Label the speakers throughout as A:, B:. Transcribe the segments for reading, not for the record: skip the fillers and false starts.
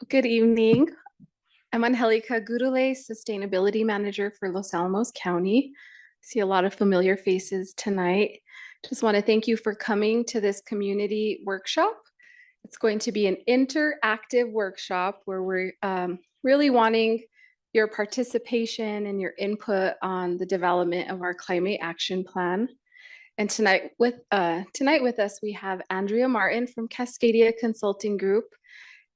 A: Good evening. I'm Angelica, Gurule, Sustainability Manager for Los Alamos County. I see a lot of familiar faces tonight. Just want to thank you for coming to this community workshop. It's going to be an interactive workshop where we're really wanting your participation and your input on the development of our climate action plan. And tonight with us, we have Andrea Martin from Cascadia Consulting Group,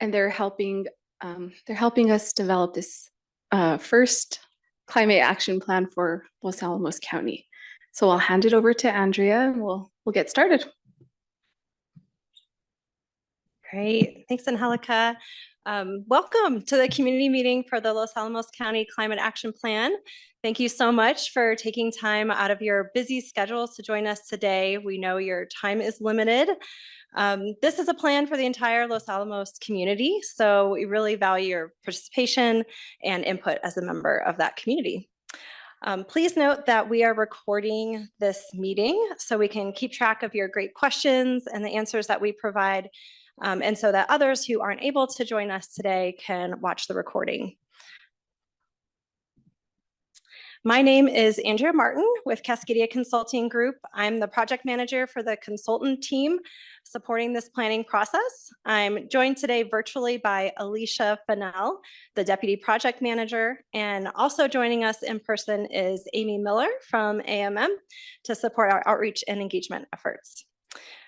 A: and they're helping us develop this first climate action plan for Los Alamos County. So I'll hand it over to Andrea and we'll get started.
B: Great, thanks, Angelica. Welcome to the community meeting for the Los Alamos County Climate Action Plan. Thank you so much for taking time out of your busy schedules to join us today. We know your time is limited. This is a plan for the entire Los Alamos community, so we really value your participation and input as a member of that community. Please note that we are recording this meeting so we can keep track of your great questions and the answers that we provide, and so that others who aren't able to join us today can watch the recording. My name is Andrea Martin with Cascadia Consulting Group. I'm the project manager for the consultant team supporting this planning process. I'm joined today virtually by Alicia Fennell, the deputy project manager, and also joining us in person is Amy Miller from AMM to support our outreach and engagement efforts.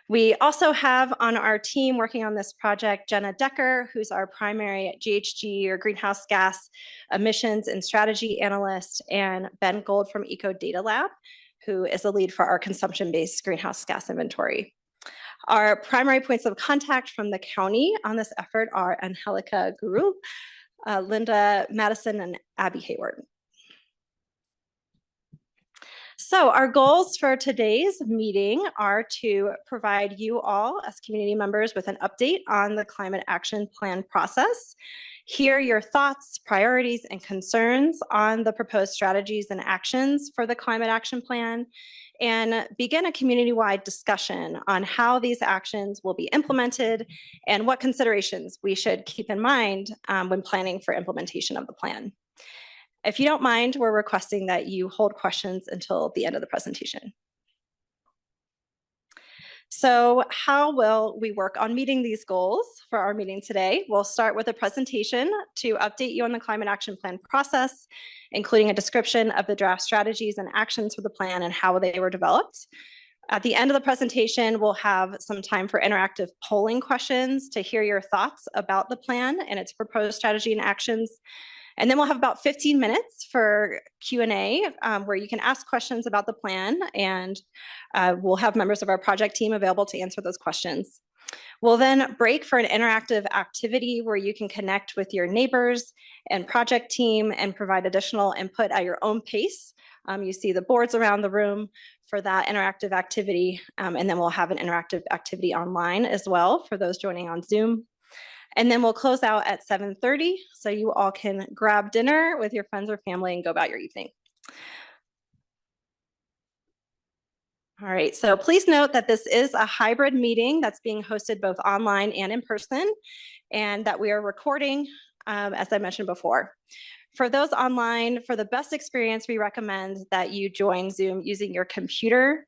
B: We also have on our team working on this project, Jenna Decker, who's our primary GHG or greenhouse gas emissions and strategy analyst, and Ben Gold from Eco Data Lab, who is the lead for our consumption-based greenhouse gas inventory. Our primary points of contact from the county on this effort are Angelica, Gurule, Linda Madison, and Abby Hayward. So our goals for today's meeting are to provide you all as community members with an update on the climate action plan process, hear your thoughts, priorities, and concerns on the proposed strategies and actions for the climate action plan, and begin a community-wide discussion on how these actions will be implemented and what considerations we should keep in mind when planning for implementation of the plan. If you don't mind, we're requesting that you hold questions until the end of the presentation. So how will we work on meeting these goals for our meeting today? We'll start with a presentation to update you on the climate action plan process, including a description of the draft strategies and actions for the plan and how they were developed. At the end of the presentation, we'll have some time for interactive polling questions to hear your thoughts about the plan and its proposed strategy and actions. And then we'll have about 15 minutes for Q&A where you can ask questions about the plan, and we'll have members of our project team available to answer those questions. We'll then break for an interactive activity where you can connect with your neighbors and project team and provide additional input at your own pace. You see the boards around the room for that interactive activity, and then we'll have an interactive activity online as well for those joining on Zoom. And then we'll close out at 7:30, so you all can grab dinner with your friends or family and go about your evening. All right, so please note that this is a hybrid meeting that's being hosted both online and in person, and that we are recording, as I mentioned before. For those online, for the best experience, we recommend that you join Zoom using your computer.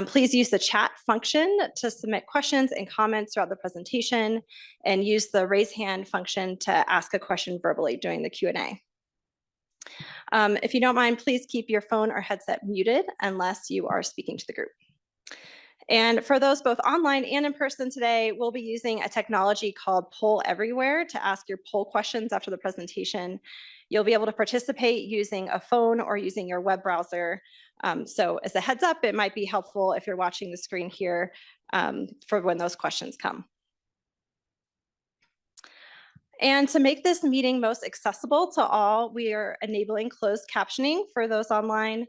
B: Please use the chat function to submit questions and comments throughout the presentation, and use the raise hand function to ask a question verbally during the Q&A. If you don't mind, please keep your phone or headset muted unless you are speaking to the group. And for those both online and in person today, we'll be using a technology called Poll Everywhere to ask your poll questions after the presentation. You'll be able to participate using a phone or using your web browser. So as a heads up, it might be helpful if you're watching the screen here for when those questions come. And to make this meeting most accessible to all, we are enabling closed captioning for those online.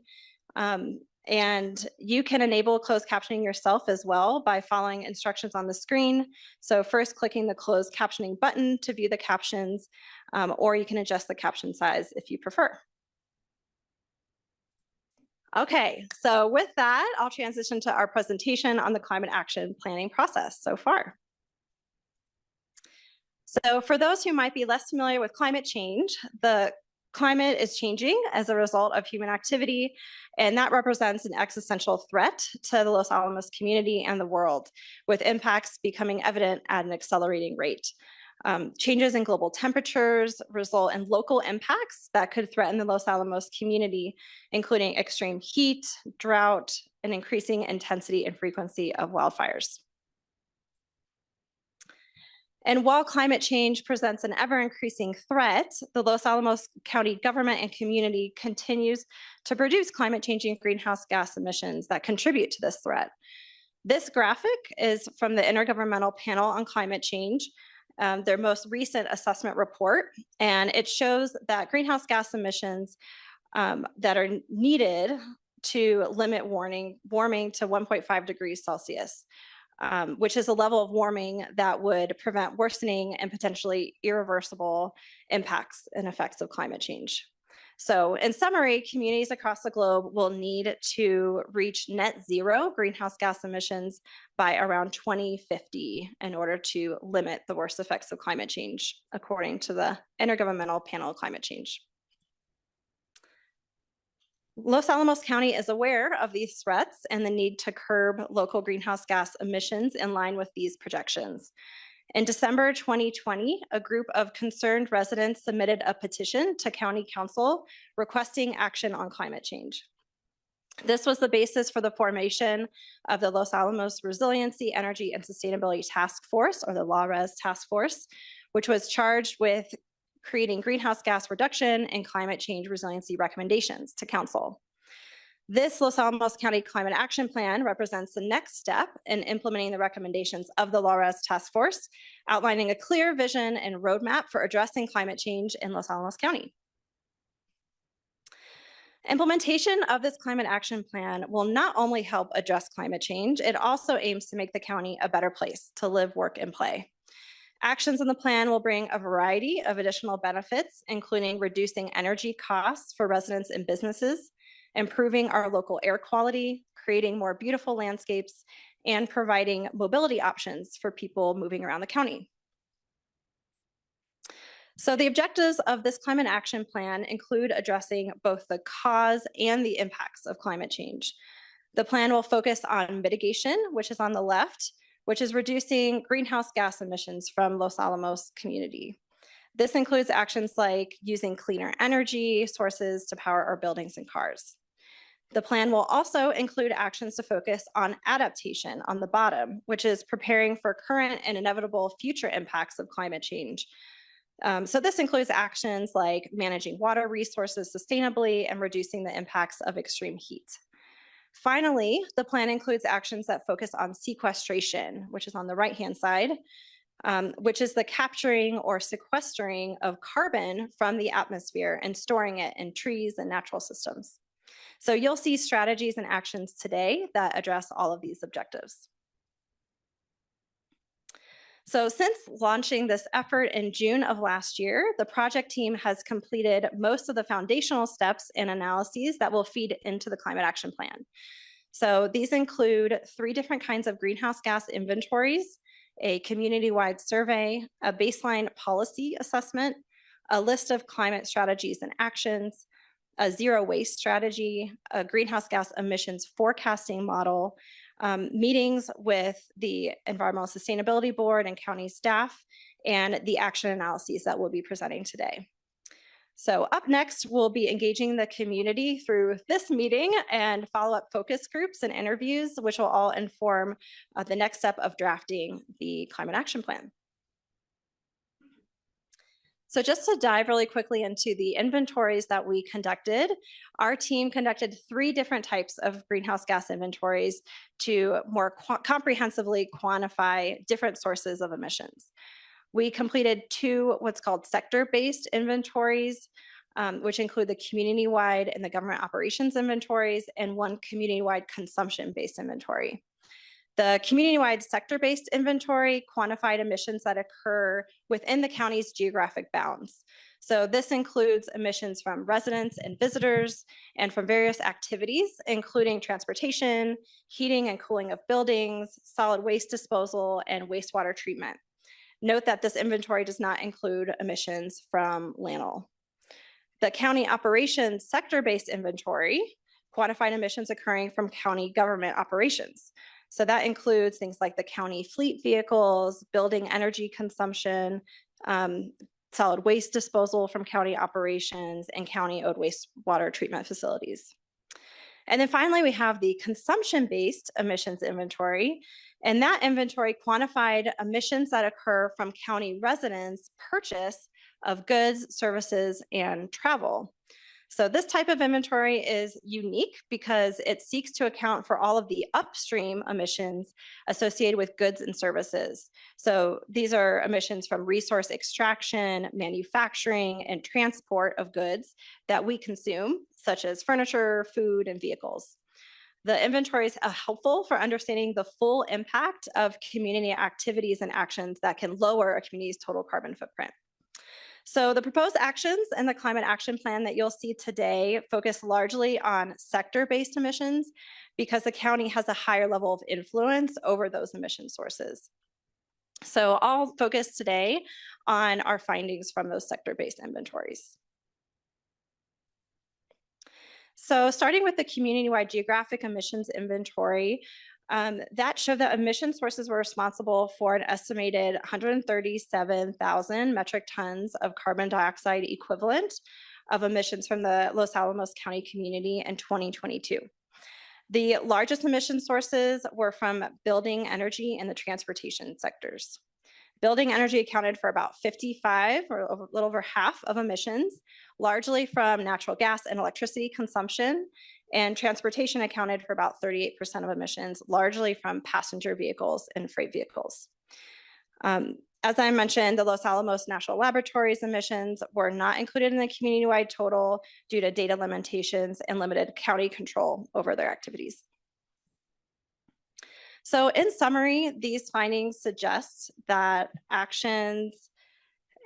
B: And you can enable closed captioning yourself as well by following instructions on the screen. So first clicking the closed captioning button to view the captions, or you can adjust the caption size if you prefer. Okay, so with that, I'll transition to our presentation on the climate action planning process so far. So for those who might be less familiar with climate change, the climate is changing as a result of human activity, and that represents an existential threat to the Los Alamos community and the world, with impacts becoming evident at an accelerating rate. Changes in global temperatures result in local impacts that could threaten the Los Alamos community, including extreme heat, drought, and increasing intensity and frequency of wildfires. And while climate change presents an ever-increasing threat, the Los Alamos County government and community continues to produce climate-changing greenhouse gas emissions that contribute to this threat. This graphic is from the Intergovernmental Panel on Climate Change, their most recent assessment report, and it shows that greenhouse gas emissions that are needed to limit warming to 1.5 degrees Celsius. Which is a level of warming that would prevent worsening and potentially irreversible impacts and effects of climate change. So in summary, communities across the globe will need to reach net zero greenhouse gas emissions by around 2050 in order to limit the worst effects of climate change, according to the Intergovernmental Panel on Climate Change. Los Alamos County is aware of these threats and the need to curb local greenhouse gas emissions in line with these projections. In December 2020, a group of concerned residents submitted a petition to County Council requesting action on climate change. This was the basis for the formation of the Los Alamos Resiliency, Energy, and Sustainability Task Force, or the LARES Task Force, which was charged with creating greenhouse gas reduction and climate change resiliency recommendations to council. This Los Alamos County Climate Action Plan represents the next step in implementing the recommendations of the LARES Task Force, outlining a clear vision and roadmap for addressing climate change in Los Alamos County. Implementation of this climate action plan will not only help address climate change, it also aims to make the county a better place to live, work, and play. Actions in the plan will bring a variety of additional benefits, including reducing energy costs for residents and businesses, improving our local air quality, creating more beautiful landscapes, and providing mobility options for people moving around the county. So the objectives of this climate action plan include addressing both the cause and the impacts of climate change. The plan will focus on mitigation, which is on the left, which is reducing greenhouse gas emissions from Los Alamos community. This includes actions like using cleaner energy sources to power our buildings and cars. The plan will also include actions to focus on adaptation on the bottom, which is preparing for current and inevitable future impacts of climate change. So this includes actions like managing water resources sustainably and reducing the impacts of extreme heat. Finally, the plan includes actions that focus on sequestration, which is on the right-hand side, which is the capturing or sequestering of carbon from the atmosphere and storing it in trees and natural systems. So you'll see strategies and actions today that address all of these objectives. So since launching this effort in June of last year, the project team has completed most of the foundational steps and analyses that will feed into the climate action plan. So these include 3 different kinds of greenhouse gas inventories, a community-wide survey, a baseline policy assessment, a list of climate strategies and actions, a zero waste strategy, a greenhouse gas emissions forecasting model, meetings with the Environmental Sustainability Board and county staff, and the action analyses that we'll be presenting today. So up next, we'll be engaging the community through this meeting and follow-up focus groups and interviews, which will all inform the next step of drafting the climate action plan. So just to dive really quickly into the inventories that we conducted, our team conducted 3 different types of greenhouse gas inventories to more comprehensively quantify different sources of emissions. We completed 2 what's called sector-based inventories, which include the community-wide and the government operations inventories, and 1 community-wide consumption-based inventory. The community-wide sector-based inventory quantified emissions that occur within the county's geographic bounds. So this includes emissions from residents and visitors and from various activities, including transportation, heating and cooling of buildings, solid waste disposal, and wastewater treatment. Note that this inventory does not include emissions from landfill. The county operations sector-based inventory quantified emissions occurring from county government operations. So that includes things like the county fleet vehicles, building energy consumption, solid waste disposal from county operations, and county-owned wastewater treatment facilities. And then finally, we have the consumption-based emissions inventory. And that inventory quantified emissions that occur from county residents' purchase of goods, services, and travel. So this type of inventory is unique because it seeks to account for all of the upstream emissions associated with goods and services. So these are emissions from resource extraction, manufacturing, and transport of goods that we consume, such as furniture, food, and vehicles. The inventory is helpful for understanding the full impact of community activities and actions that can lower a community's total carbon footprint. So the proposed actions and the climate action plan that you'll see today focus largely on sector-based emissions because the county has a higher level of influence over those emission sources. So I'll focus today on our findings from those sector-based inventories. So starting with the community-wide geographic emissions inventory, that showed that emission sources were responsible for an estimated 137,000 metric tons of carbon dioxide equivalent of emissions from the Los Alamos County community in 2022. The largest emission sources were from building, energy, and the transportation sectors. Building energy accounted for about 55 or a little over half of emissions, largely from natural gas and electricity consumption, and transportation accounted for about 38% of emissions, largely from passenger vehicles and freight vehicles. As I mentioned, the Los Alamos National Laboratories emissions were not included in the community-wide total due to data limitations and limited county control over their activities. So in summary, these findings suggest that actions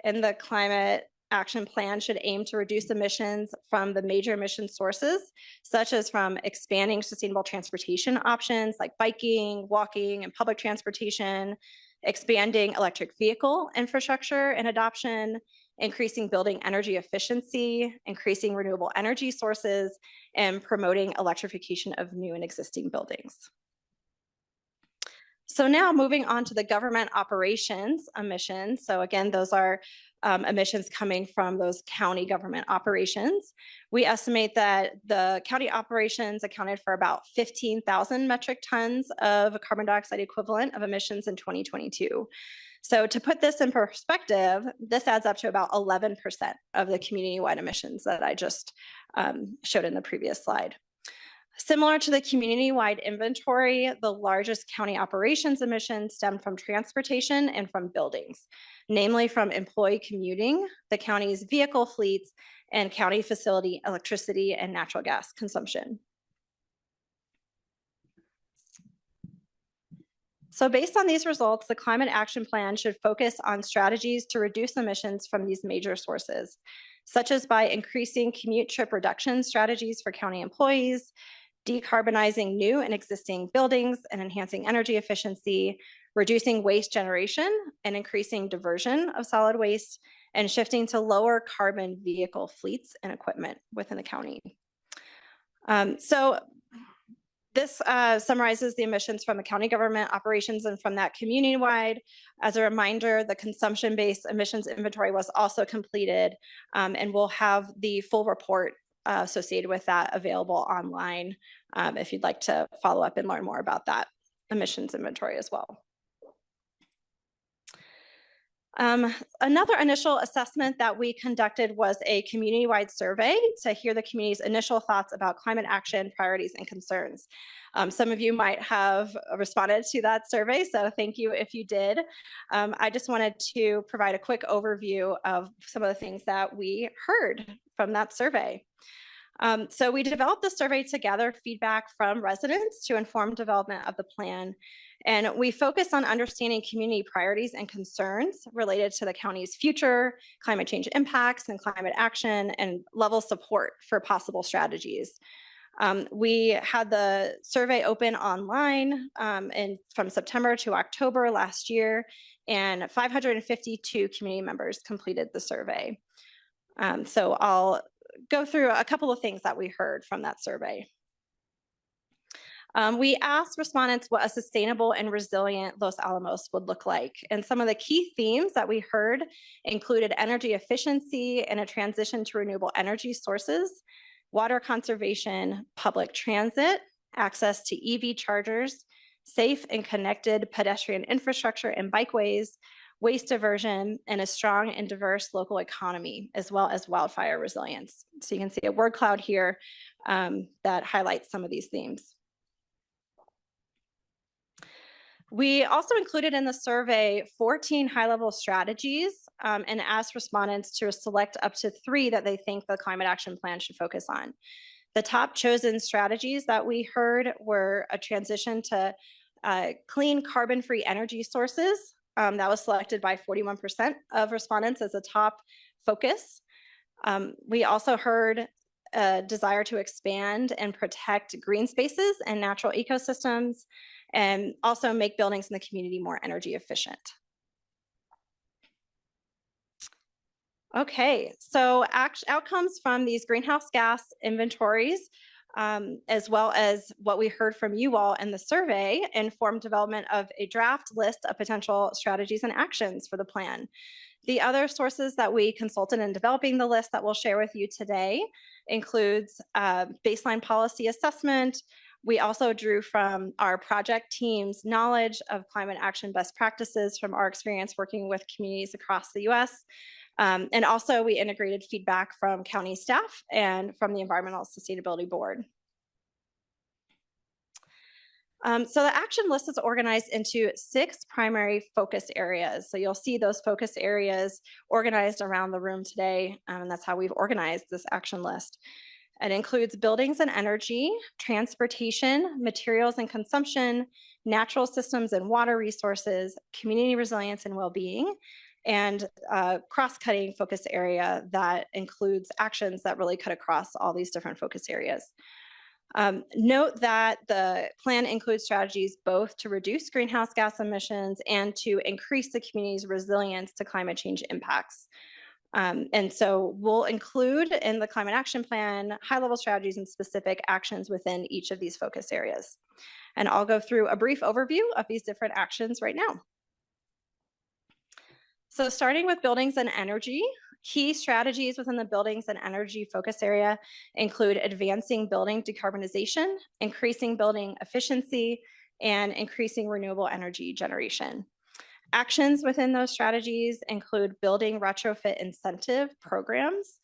B: in the climate action plan should aim to reduce emissions from the major emission sources, such as from expanding sustainable transportation options like biking, walking, and public transportation, expanding electric vehicle infrastructure and adoption, increasing building energy efficiency, increasing renewable energy sources, and promoting electrification of new and existing buildings. So now moving on to the government operations emissions. So again, those are emissions coming from those county government operations. We estimate that the county operations accounted for about 15,000 metric tons of carbon dioxide equivalent of emissions in 2022. So to put this in perspective, this adds up to about 11% of the community-wide emissions that I just showed in the previous slide. Similar to the community-wide inventory, the largest county operations emissions stem from transportation and from buildings, namely from employee commuting, the county's vehicle fleets, and county facility electricity and natural gas consumption. So based on these results, the climate action plan should focus on strategies to reduce emissions from these major sources, such as by increasing commute trip reduction strategies for county employees, decarbonizing new and existing buildings and enhancing energy efficiency, reducing waste generation and increasing diversion of solid waste, and shifting to lower carbon vehicle fleets and equipment within the county. So this summarizes the emissions from the county government operations and from that community-wide. As a reminder, the consumption-based emissions inventory was also completed, and we'll have the full report associated with that available online if you'd like to follow up and learn more about that emissions inventory as well. Another initial assessment that we conducted was a community-wide survey to hear the community's initial thoughts about climate action, priorities, and concerns. Some of you might have responded to that survey, so thank you if you did. I just wanted to provide a quick overview of some of the things that we heard from that survey. So we developed the survey to gather feedback from residents to inform development of the plan. And we focus on understanding community priorities and concerns related to the county's future, climate change impacts and climate action, and level support for possible strategies. We had the survey open online and from September to October last year, and 552 community members completed the survey. So I'll go through a couple of things that we heard from that survey. We asked respondents what a sustainable and resilient Los Alamos would look like. And some of the key themes that we heard included energy efficiency and a transition to renewable energy sources, water conservation, public transit, access to EV chargers, safe and connected pedestrian infrastructure and bikeways, waste diversion, and a strong and diverse local economy, as well as wildfire resilience. So you can see a word cloud here that highlights some of these themes. We also included in the survey 14 high-level strategies and asked respondents to select up to 3 that they think the climate action plan should focus on. The top chosen strategies that we heard were a transition to clean carbon-free energy sources. That was selected by 41% of respondents as a top focus. We also heard a desire to expand and protect green spaces and natural ecosystems, and also make buildings in the community more energy efficient. Okay, so outcomes from these greenhouse gas inventories, as well as what we heard from you all in the survey, informed development of a draft list of potential strategies and actions for the plan. The other sources that we consulted in developing the list that we'll share with you today includes baseline policy assessment. We also drew from our project team's knowledge of climate action best practices from our experience working with communities across the US. And also we integrated feedback from county staff and from the Environmental Sustainability Board. So the action list is organized into 6 primary focus areas. So you'll see those focus areas organized around the room today, and that's how we've organized this action list. It includes buildings and energy, transportation, materials and consumption, natural systems and water resources, community resilience and well-being, and a cross-cutting focus area that includes actions that really cut across all these different focus areas. Note that the plan includes strategies both to reduce greenhouse gas emissions and to increase the community's resilience to climate change impacts. And so we'll include in the climate action plan high-level strategies and specific actions within each of these focus areas. And I'll go through a brief overview of these different actions right now. So starting with buildings and energy, key strategies within the buildings and energy focus area include advancing building decarbonization, increasing building efficiency, and increasing renewable energy generation. Actions within those strategies include building retrofit incentive programs,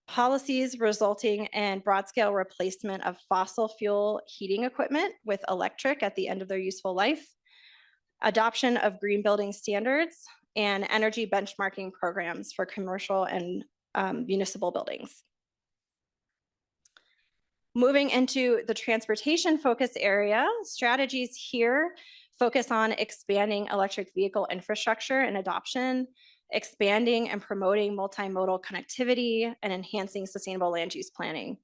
B: policies resulting in broad-scale replacement of fossil fuel heating equipment with electric at the end of their useful life, adoption of green building standards, and energy benchmarking programs for commercial and municipal buildings. Moving into the transportation focus area, strategies here focus on expanding electric vehicle infrastructure and adoption, expanding and promoting multimodal connectivity, and enhancing sustainable land use planning.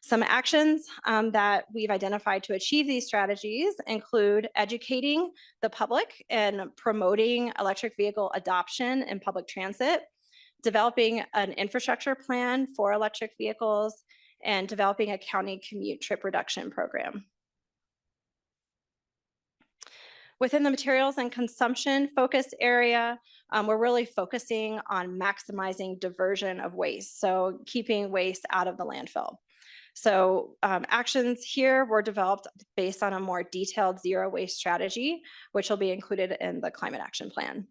B: Some actions that we've identified to achieve these strategies include educating the public and promoting electric vehicle adoption in public transit, developing an infrastructure plan for electric vehicles, and developing a county commute trip reduction program. Within the materials and consumption focus area, we're really focusing on maximizing diversion of waste, so keeping waste out of the landfill. So actions here were developed based on a more detailed zero waste strategy, which will be included in the climate action plan.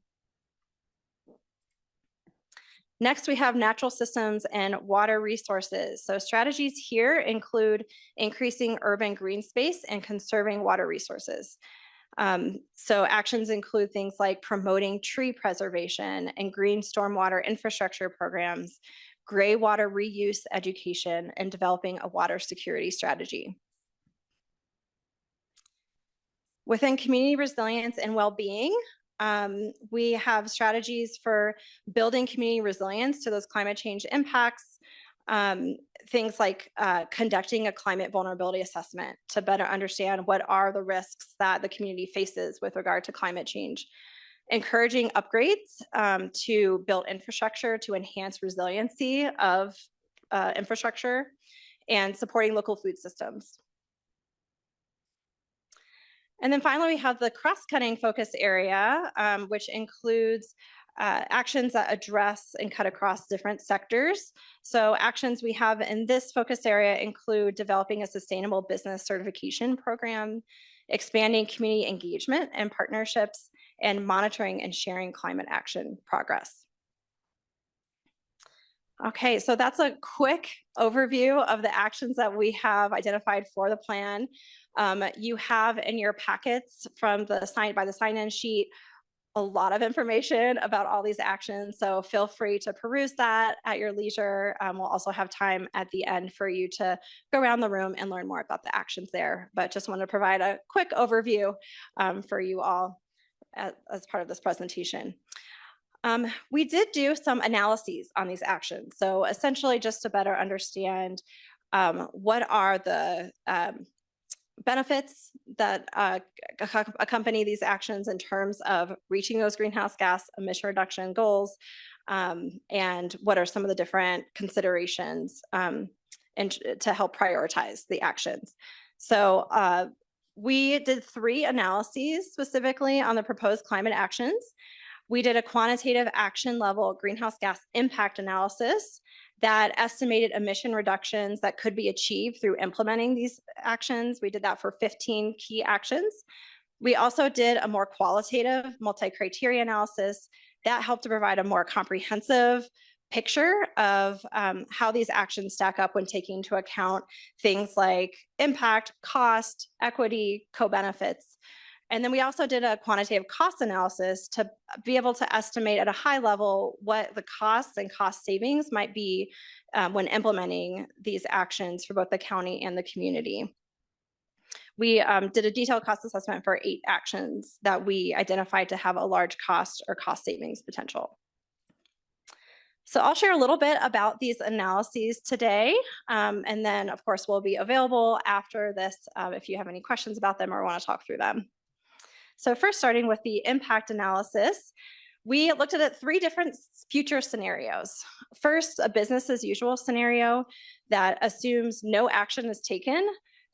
B: Next, we have natural systems and water resources. So strategies here include increasing urban green space and conserving water resources. So actions include things like promoting tree preservation and green stormwater infrastructure programs, gray water reuse education, and developing a water security strategy. Within community resilience and well-being, we have strategies for building community resilience to those climate change impacts, Things like conducting a climate vulnerability assessment to better understand what are the risks that the community faces with regard to climate change. Encouraging upgrades to build infrastructure to enhance resiliency of infrastructure, and supporting local food systems. And then finally, we have the cross-cutting focus area, which includes actions that address and cut across different sectors. So actions we have in this focus area include developing a sustainable business certification program, expanding community engagement and partnerships, and monitoring and sharing climate action progress. Okay, so that's a quick overview of the actions that we have identified for the plan. You have in your packets from the sign-in sheet a lot of information about all these actions, so feel free to peruse that at your leisure. We'll also have time at the end for you to go around the room and learn more about the actions there, but just want to provide a quick overview for you all as part of this presentation. We did do some analyses on these actions. So essentially just to better understand what are the benefits that accompany these actions in terms of reaching those greenhouse gas emission reduction goals, and what are some of the different considerations and to help prioritize the actions. So we did 3 analyses specifically on the proposed climate actions. We did a quantitative action level greenhouse gas impact analysis that estimated emission reductions that could be achieved through implementing these actions. We did that for 15 key actions. We also did a more qualitative multi-criteria analysis that helped to provide a more comprehensive picture of how these actions stack up when taking into account things like impact, cost, equity, co-benefits. And then we also did a quantitative cost analysis to be able to estimate at a high level what the costs and cost savings might be when implementing these actions for both the county and the community. We did a detailed cost assessment for 8 actions that we identified to have a large cost or cost savings potential. So I'll share a little bit about these analyses today, and then of course we'll be available after this if you have any questions about them or want to talk through them. So first, starting with the impact analysis, we looked at 3 different future scenarios. First, a business as usual scenario that assumes no action is taken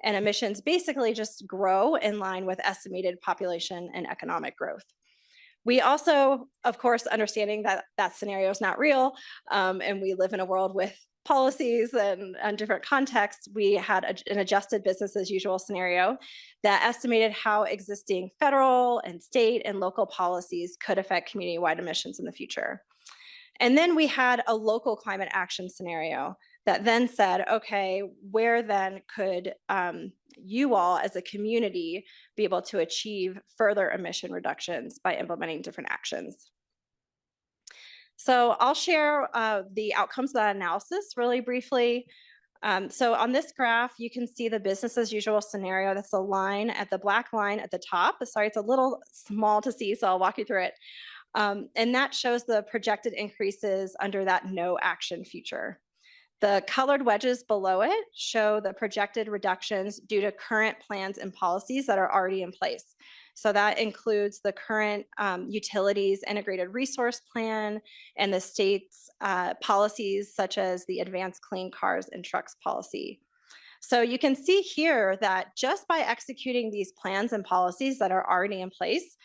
B: and emissions basically just grow in line with estimated population and economic growth. We also, of course, understanding that that scenario is not real, and we live in a world with policies and different contexts, we had an adjusted business as usual scenario that estimated how existing federal and state and local policies could affect community-wide emissions in the future. And then we had a local climate action scenario that then said, okay, where then could you all as a community be able to achieve further emission reductions by implementing different actions? So I'll share the outcomes of that analysis really briefly. So on this graph, you can see the business as usual scenario. That's the line at the black line at the top. Sorry, it's a little small to see, so I'll walk you through it. And that shows the projected increases under that no action future. The colored wedges below it show the projected reductions due to current plans and policies that are already in place. So that includes the current utilities integrated resource plan and the state's policies such as the advanced clean cars and trucks policy. So you can see here that just by executing these plans and policies that are already in place,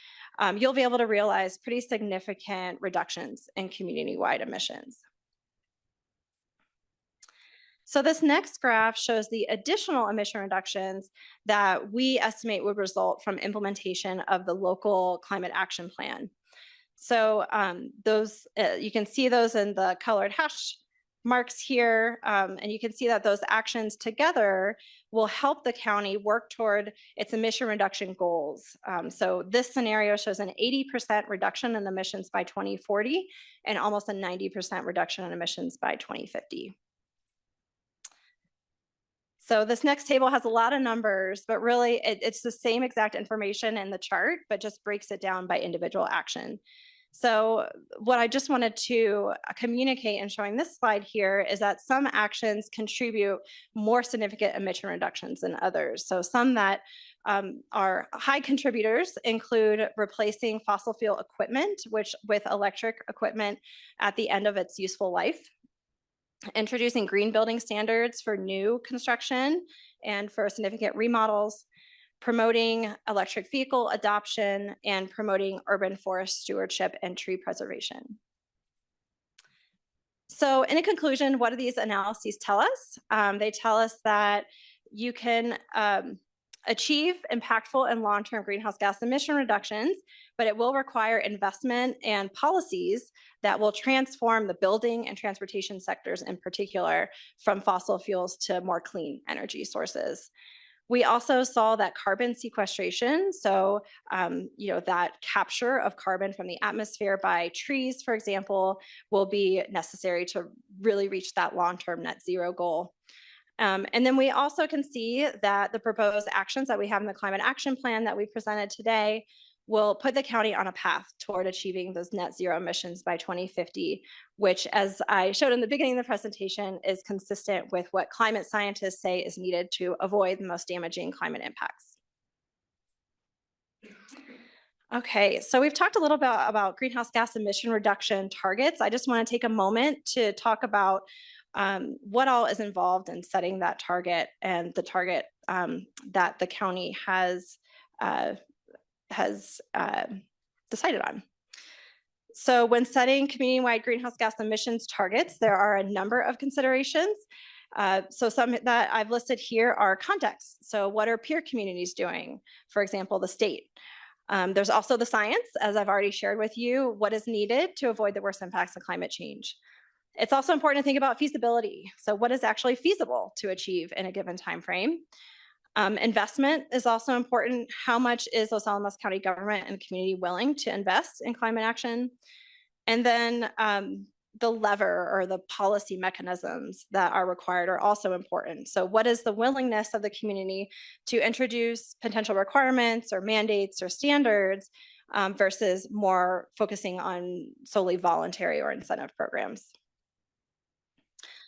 B: you'll be able to realize pretty significant reductions in community-wide emissions. So this next graph shows the additional emission reductions that we estimate would result from implementation of the local climate action plan. So those you can see those in the colored hash marks here, and you can see that those actions together will help the county work toward its emission reduction goals. So this scenario shows an 80% reduction in emissions by 2040 and almost a 90% reduction in emissions by 2050. So this next table has a lot of numbers, but really it's the same exact information in the chart, but just breaks it down by individual action. So what I just wanted to communicate in showing this slide here is that some actions contribute more significant emission reductions than others. So some that are high contributors include replacing fossil fuel equipment, which with electric equipment at the end of its useful life, introducing green building standards for new construction and for significant remodels, promoting electric vehicle adoption, and promoting urban forest stewardship and tree preservation. So in a conclusion, what do these analyses tell us? They tell us that you can achieve impactful and long-term greenhouse gas emission reductions, but it will require investment and policies that will transform the building and transportation sectors in particular from fossil fuels to more clean energy sources. We also saw that carbon sequestration, so that capture of carbon from the atmosphere by trees, for example, will be necessary to really reach that long-term net zero goal. And then we also can see that the proposed actions that we have in the climate action plan that we presented today will put the county on a path toward achieving those net zero emissions by 2050, which, as I showed in the beginning of the presentation, is consistent with what climate scientists say is needed to avoid the most damaging climate impacts. Okay, so we've talked a little bit about greenhouse gas emission reduction targets. I just want to take a moment to talk about what all is involved in setting that target and the target that the county has decided on. So when setting community-wide greenhouse gas emissions targets, there are a number of considerations. So some that I've listed here are context. So what are peer communities doing? For example, the state. There's also the science, as I've already shared with you, what is needed to avoid the worst impacts of climate change. It's also important to think about feasibility. So what is actually feasible to achieve in a given time frame? Investment is also important. How much is Los Alamos County government and community willing to invest in climate action? And then the lever or the policy mechanisms that are required are also important. So what is the willingness of the community to introduce potential requirements or mandates or standards versus more focusing on solely voluntary or incentive programs?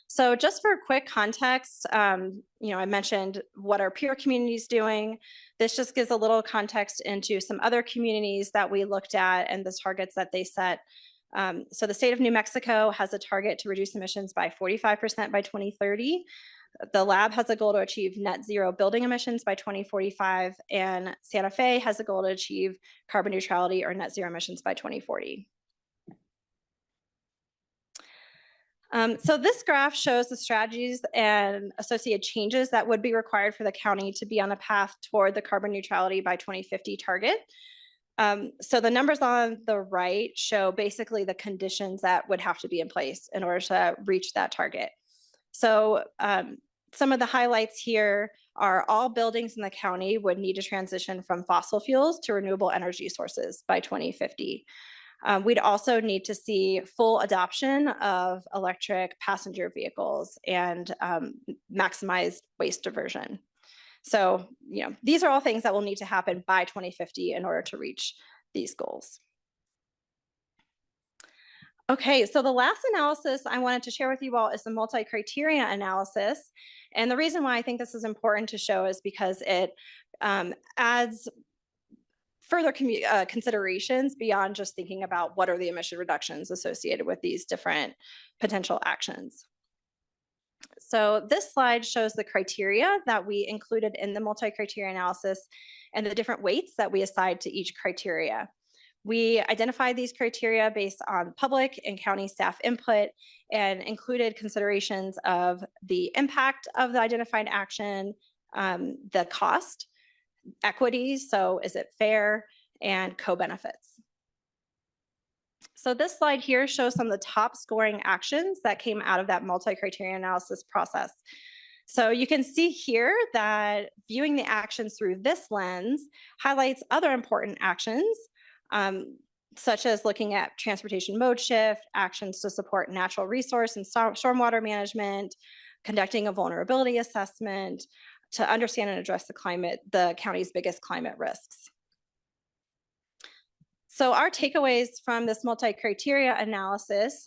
B: So just for quick context, I mentioned what are peer communities doing. This just gives a little context into some other communities that we looked at and the targets that they set. So the state of New Mexico has a target to reduce emissions by 45% by 2030. The lab has a goal to achieve net zero building emissions by 2045, and Santa Fe has a goal to achieve carbon neutrality or net zero emissions by 2040. So this graph shows the strategies and associated changes that would be required for the county to be on a path toward the carbon neutrality by 2050 target. So the numbers on the right show basically the conditions that would have to be in place in order to reach that target. So some of the highlights here are all buildings in the county would need to transition from fossil fuels to renewable energy sources by 2050. We'd also need to see full adoption of electric passenger vehicles and maximized waste diversion. So, these are all things that will need to happen by 2050 in order to reach these goals. Okay, so the last analysis I wanted to share with you all is the multi-criteria analysis. And the reason why I think this is important to show is because it adds further considerations beyond just thinking about what are the emission reductions associated with these different potential actions. So this slide shows the criteria that we included in the multi-criteria analysis and the different weights that we assigned to each criteria. We identified these criteria based on public and county staff input and included considerations of the impact of the identified action, the cost, equity, so is it fair, and co-benefits. So this slide here shows some of the top scoring actions that came out of that multi-criteria analysis process. So you can see here that viewing the actions through this lens highlights other important actions, such as looking at transportation mode shift, actions to support natural resource and stormwater management, conducting a vulnerability assessment, to understand and address the county's biggest climate risks. So our takeaways from this multi-criteria analysis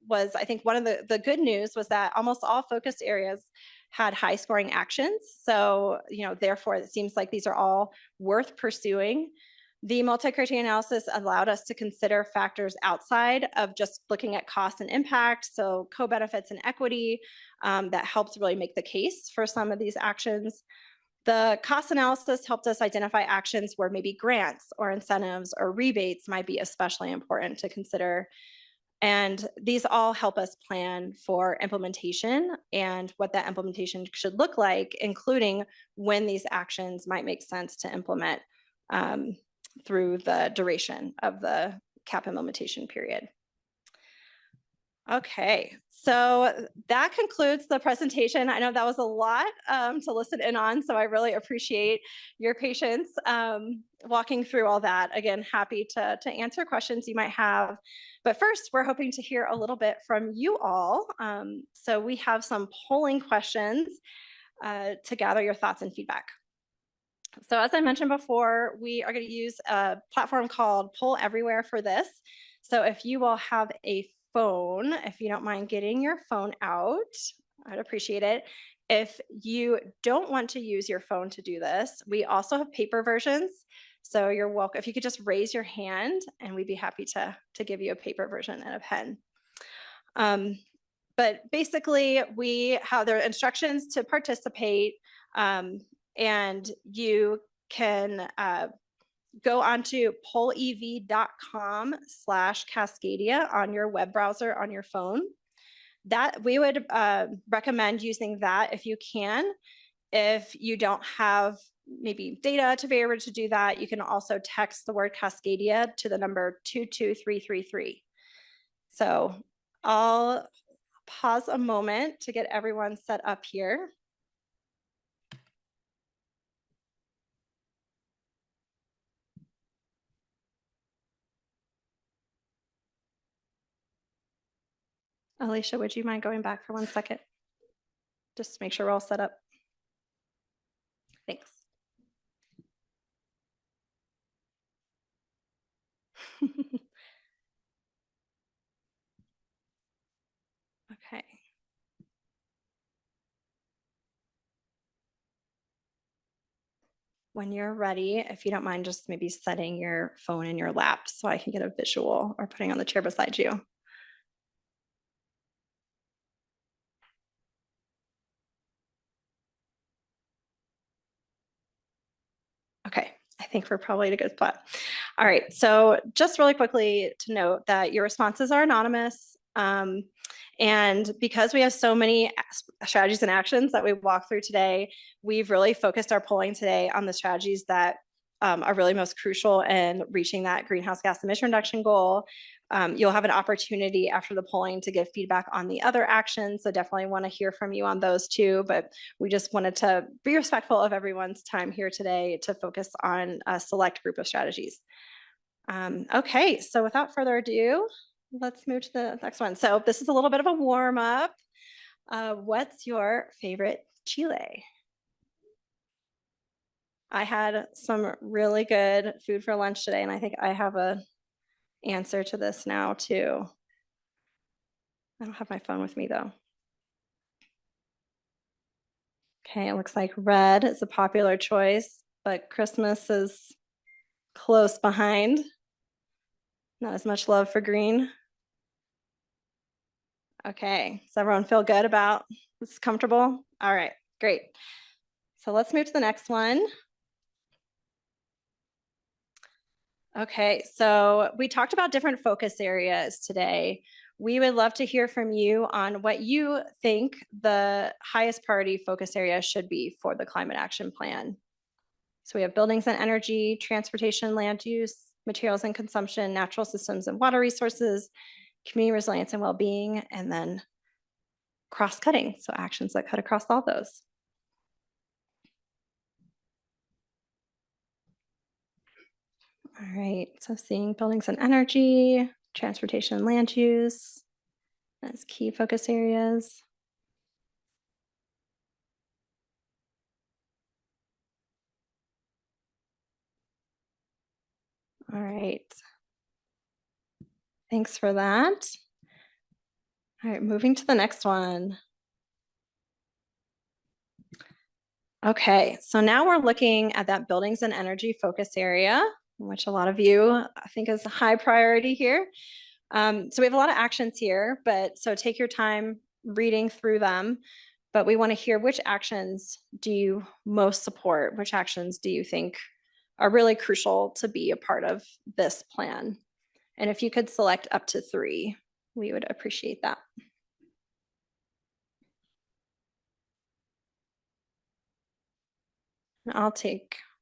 B: was, I think one of the good news was that almost all focused areas had high scoring actions. So, therefore it seems like these are all worth pursuing. The multi-criteria analysis allowed us to consider factors outside of just looking at cost and impact. So co-benefits and equity that helped really make the case for some of these actions. The cost analysis helped us identify actions where maybe grants or incentives or rebates might be especially important to consider. And these all help us plan for implementation and what that implementation should look like, including when these actions might make sense to implement through the duration of the CAP implementation period. Okay, so that concludes the presentation. I know that was a lot to listen in on, so I really appreciate your patience walking through all that. Again, happy to answer questions you might have. But first, we're hoping to hear a little bit from you all. So we have some polling questions to gather your thoughts and feedback. So as I mentioned before, we are going to use a platform called Poll Everywhere for this. So if you all have a phone, if you don't mind getting your phone out, I'd appreciate it. If you don't want to use your phone to do this, we also have paper versions. So you're welcome. If you could just raise your hand and we'd be happy to give you a paper version and a pen. But basically we have their instructions to participate and you can go onto pollev.com/Cascadia on your web browser on your phone. That we would recommend using that if you can. If you don't have maybe data to be able to do that, you can also text the word Cascadia to the number 22333. So I'll pause a moment to get everyone set up here. Alicia, would you mind going back for 1 second? Just to make sure we're all set up. Thanks. Okay. When you're ready, if you don't mind just maybe setting your phone in your lap so I can get a visual, or putting on the chair beside you. Okay, I think we're probably at a good spot. All right, so just really quickly to note that your responses are anonymous. And because we have so many strategies and actions that we walk through today, we've really focused our polling today on the strategies that are really most crucial in reaching that greenhouse gas emission reduction goal. You'll have an opportunity after the polling to give feedback on the other actions. So definitely want to hear from you on those too, but we just wanted to be respectful of everyone's time here today to focus on a select group of strategies. Okay, so without further ado, let's move to the next one. So this is a little bit of a warm up. What's your favorite chile? I had some really good food for lunch today, and I think I have a answer to this now too. I don't have my phone with me though. Okay, it looks like red is a popular choice, but Christmas is close behind. Not as much love for green. Okay, does everyone feel good about this? Comfortable? All right, great. So let's move to the next one. Okay, so we talked about different focus areas today. We would love to hear from you on what you think the highest priority focus area should be for the climate action plan. So we have buildings and energy, transportation, land use, materials and consumption, natural systems and water resources, community resilience and well-being, and then cross-cutting, so actions that cut across all those. All right, so seeing buildings and energy, transportation and land use as key focus areas. All right, Thanks for that. All right, moving to the next one. Okay, so now we're looking at that buildings and energy focus area, which a lot of you I think is a high priority here. So we have a lot of actions here, but so take your time reading through them. But we want to hear which actions do you most support? Which actions do you think are really crucial to be a part of this plan? And if you could select up to 3, we would appreciate that.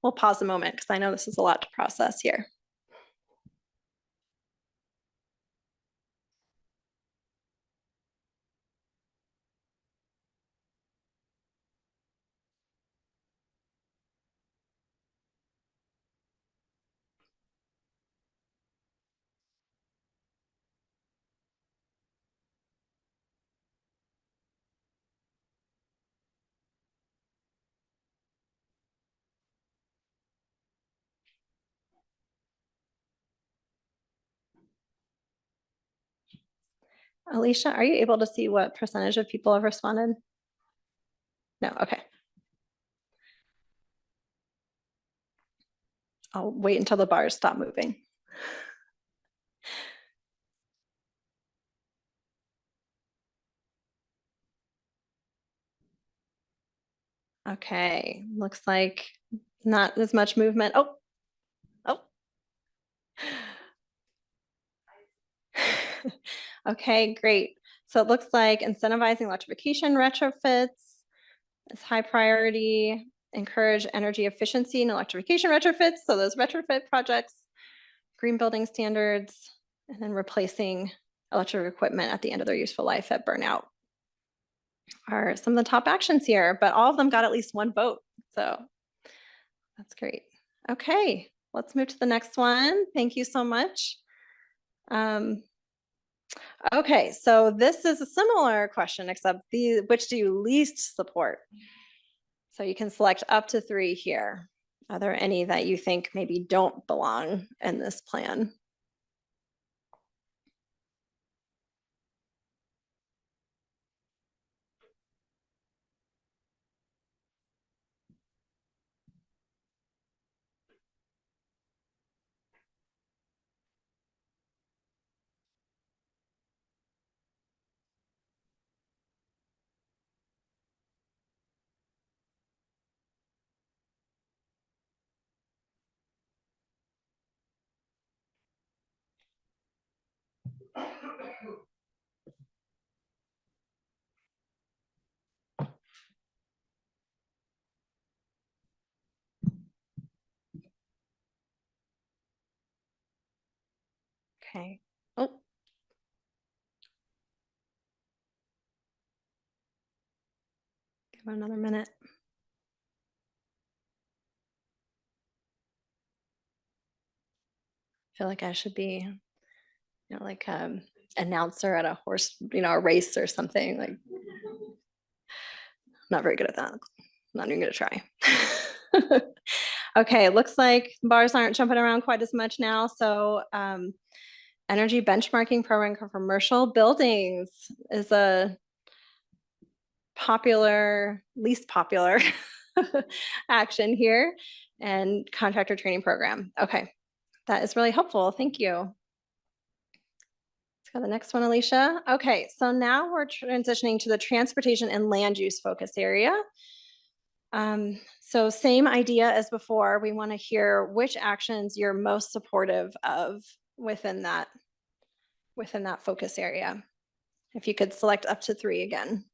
B: We'll pause a moment because I know this is a lot to process here. Alicia, are you able to see what percentage of people have responded? No, okay. I'll wait until the bars stop moving. Okay, looks like not as much movement. Oh. Okay, great. So it looks like incentivizing electrification retrofits is high priority. Encourage energy efficiency and electrification retrofits. So those retrofit projects, green building standards, and then replacing electric equipment at the end of their useful life at burnout are some of the top actions here, but all of them got at least 1 vote. So that's great. Okay, let's move to the next one. Thank you so much. Okay, so this is a similar question, except which do you least support? So you can select up to 3 here. Are there any that you think maybe don't belong in this plan? Okay. Oh. Give it another minute. I feel like I should be, like announcer at a horse, a race or something. Like, not very good at that. Not even gonna try. Okay, it looks like bars aren't jumping around quite as much now. So energy benchmarking program for commercial buildings is a least popular action here, and contractor training program. Okay, that is really helpful. Thank you. Let's go to the next one, Alicia. Okay, so now we're transitioning to the transportation and land use focus area. So same idea as before. We want to hear which actions you're most supportive of within that focus area. If you could select up to 3 again.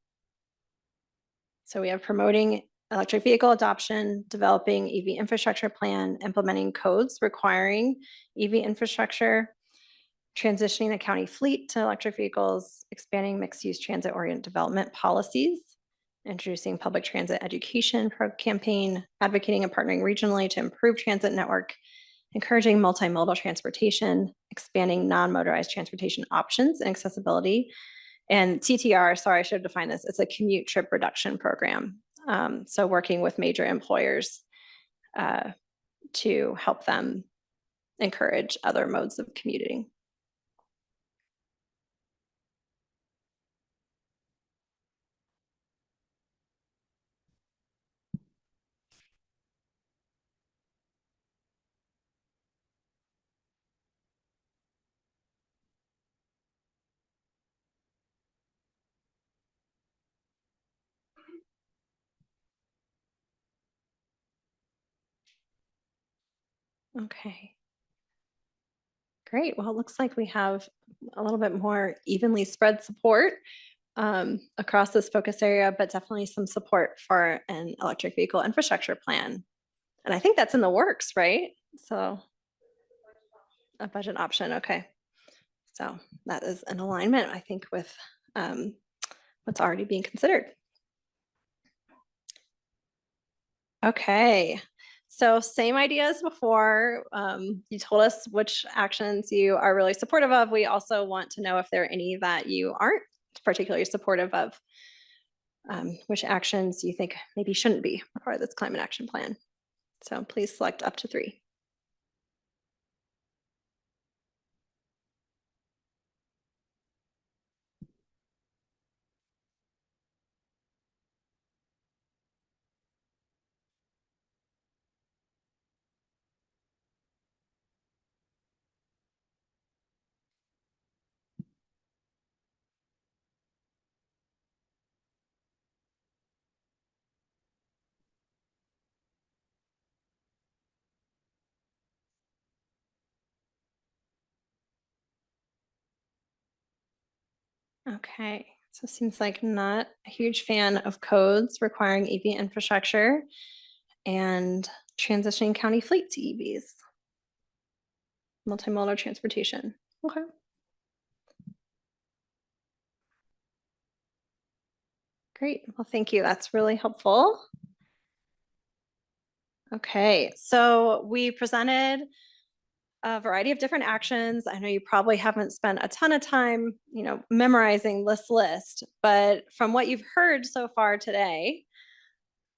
B: So we have promoting electric vehicle adoption, developing EV infrastructure plan, implementing codes requiring EV infrastructure, transitioning the county fleet to electric vehicles, expanding mixed-use transit-oriented development policies, introducing public transit education campaign, advocating and partnering regionally to improve transit network, encouraging multimodal transportation, expanding non-motorized transportation options and accessibility. And TTR, sorry, I should have defined this. It's a commute trip reduction program. So working with major employers to help them encourage other modes of commuting. Okay. Great. Well, it looks like we have a little bit more evenly spread support across this focus area, but definitely some support for an electric vehicle infrastructure plan. And I think that's in the works, right? So a budget option. Okay. So that is in alignment, I think, with what's already being considered. Okay. So same idea as before. You told us which actions you are really supportive of. We also want to know if there are any that you aren't particularly supportive of, which actions you think maybe shouldn't be part of this climate action plan. So please select up to 3. Okay, so it seems like not a huge fan of codes requiring EV infrastructure and transitioning county fleet to EVs, multimodal transportation. Okay. Great. Well, thank you. That's really helpful. Okay, so we presented a variety of different actions. I know you probably haven't spent a ton of time, memorizing this list, but from what you've heard so far today,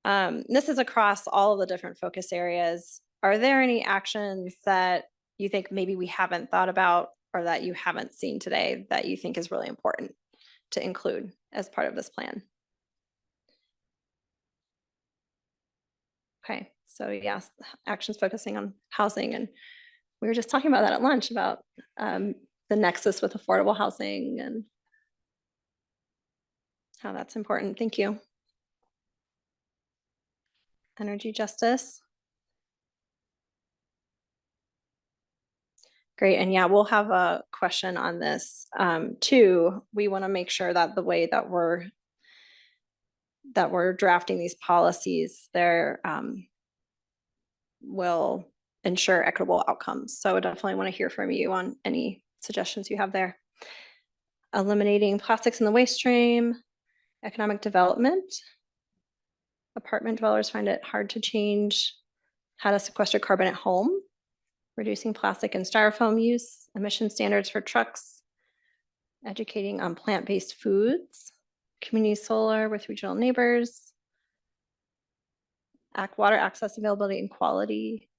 B: this is across all of the different focus areas. Are there any actions that you think maybe we haven't thought about or that you haven't seen today that you think is really important to include as part of this plan? Okay, so yes, actions focusing on housing, and we were just talking about that at lunch about the nexus with affordable housing and how that's important. Thank you. Energy justice. Great, and yeah, we'll have a question on this too. We want to make sure that the way that we're drafting these policies, there will ensure equitable outcomes. So I definitely want to hear from you on any suggestions you have there. Eliminating plastics in the waste stream, economic development. Apartment dwellers find it hard to change how to sequester carbon at home, reducing plastic and styrofoam use, emission standards for trucks, educating on plant-based foods, community solar with regional neighbors, water access, availability, and quality,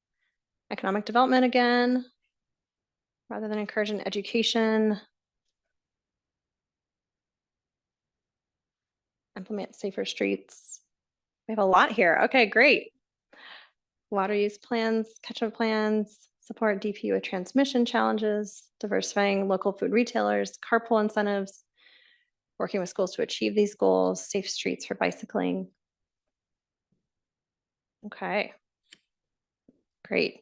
B: economic development again, rather than encouraging education, implement safer streets. We have a lot here. Okay, great. Water use plans, catchment plans, support DP with transmission challenges, diversifying local food retailers, carpool incentives, working with schools to achieve these goals, safe streets for bicycling. Okay, great.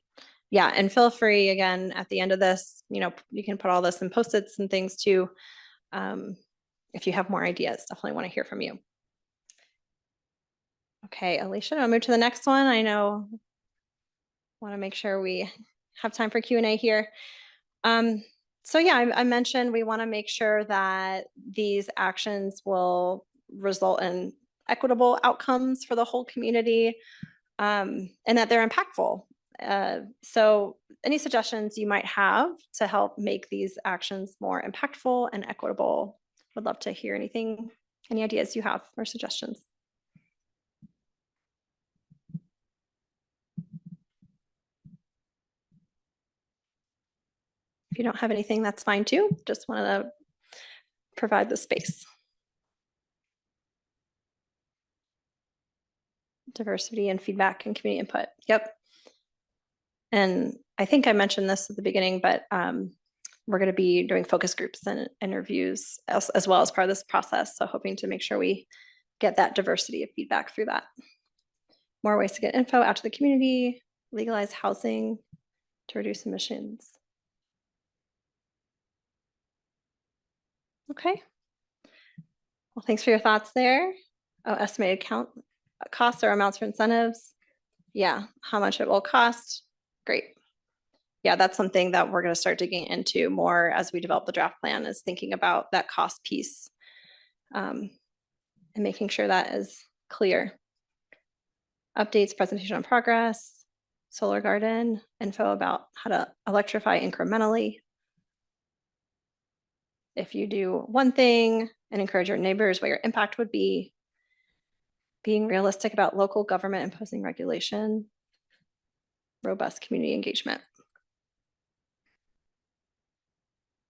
B: Yeah, and feel free again at the end of this, you can put all this in Post-its and things too. If you have more ideas, definitely want to hear from you. Okay, Alicia, I'll move to the next one. I know, want to make sure we have time for Q&A here. So yeah, I mentioned we want to make sure that these actions will result in equitable outcomes for the whole community, and that they're impactful. So any suggestions you might have to help make these actions more impactful and equitable? Would love to hear any ideas you have or suggestions. If you don't have anything, that's fine too. Just wanted to provide the space. Diversity and feedback and community input. Yep. And I think I mentioned this at the beginning, but we're going to be doing focus groups and interviews as well as part of this process. So hoping to make sure we get that diversity of feedback through that. More ways to get info out to the community, legalize housing, to reduce emissions. Okay. Well, thanks for your thoughts there. Oh, estimated count costs or amounts for incentives. Yeah, how much it will cost. Great. Yeah, that's something that we're going to start digging into more as we develop the draft plan, is thinking about that cost piece and making sure that is clear. Updates, presentation on progress, solar garden, info about how to electrify incrementally. If you do one thing and encourage your neighbors, what your impact would be. Being realistic about local government imposing regulation. Robust community engagement.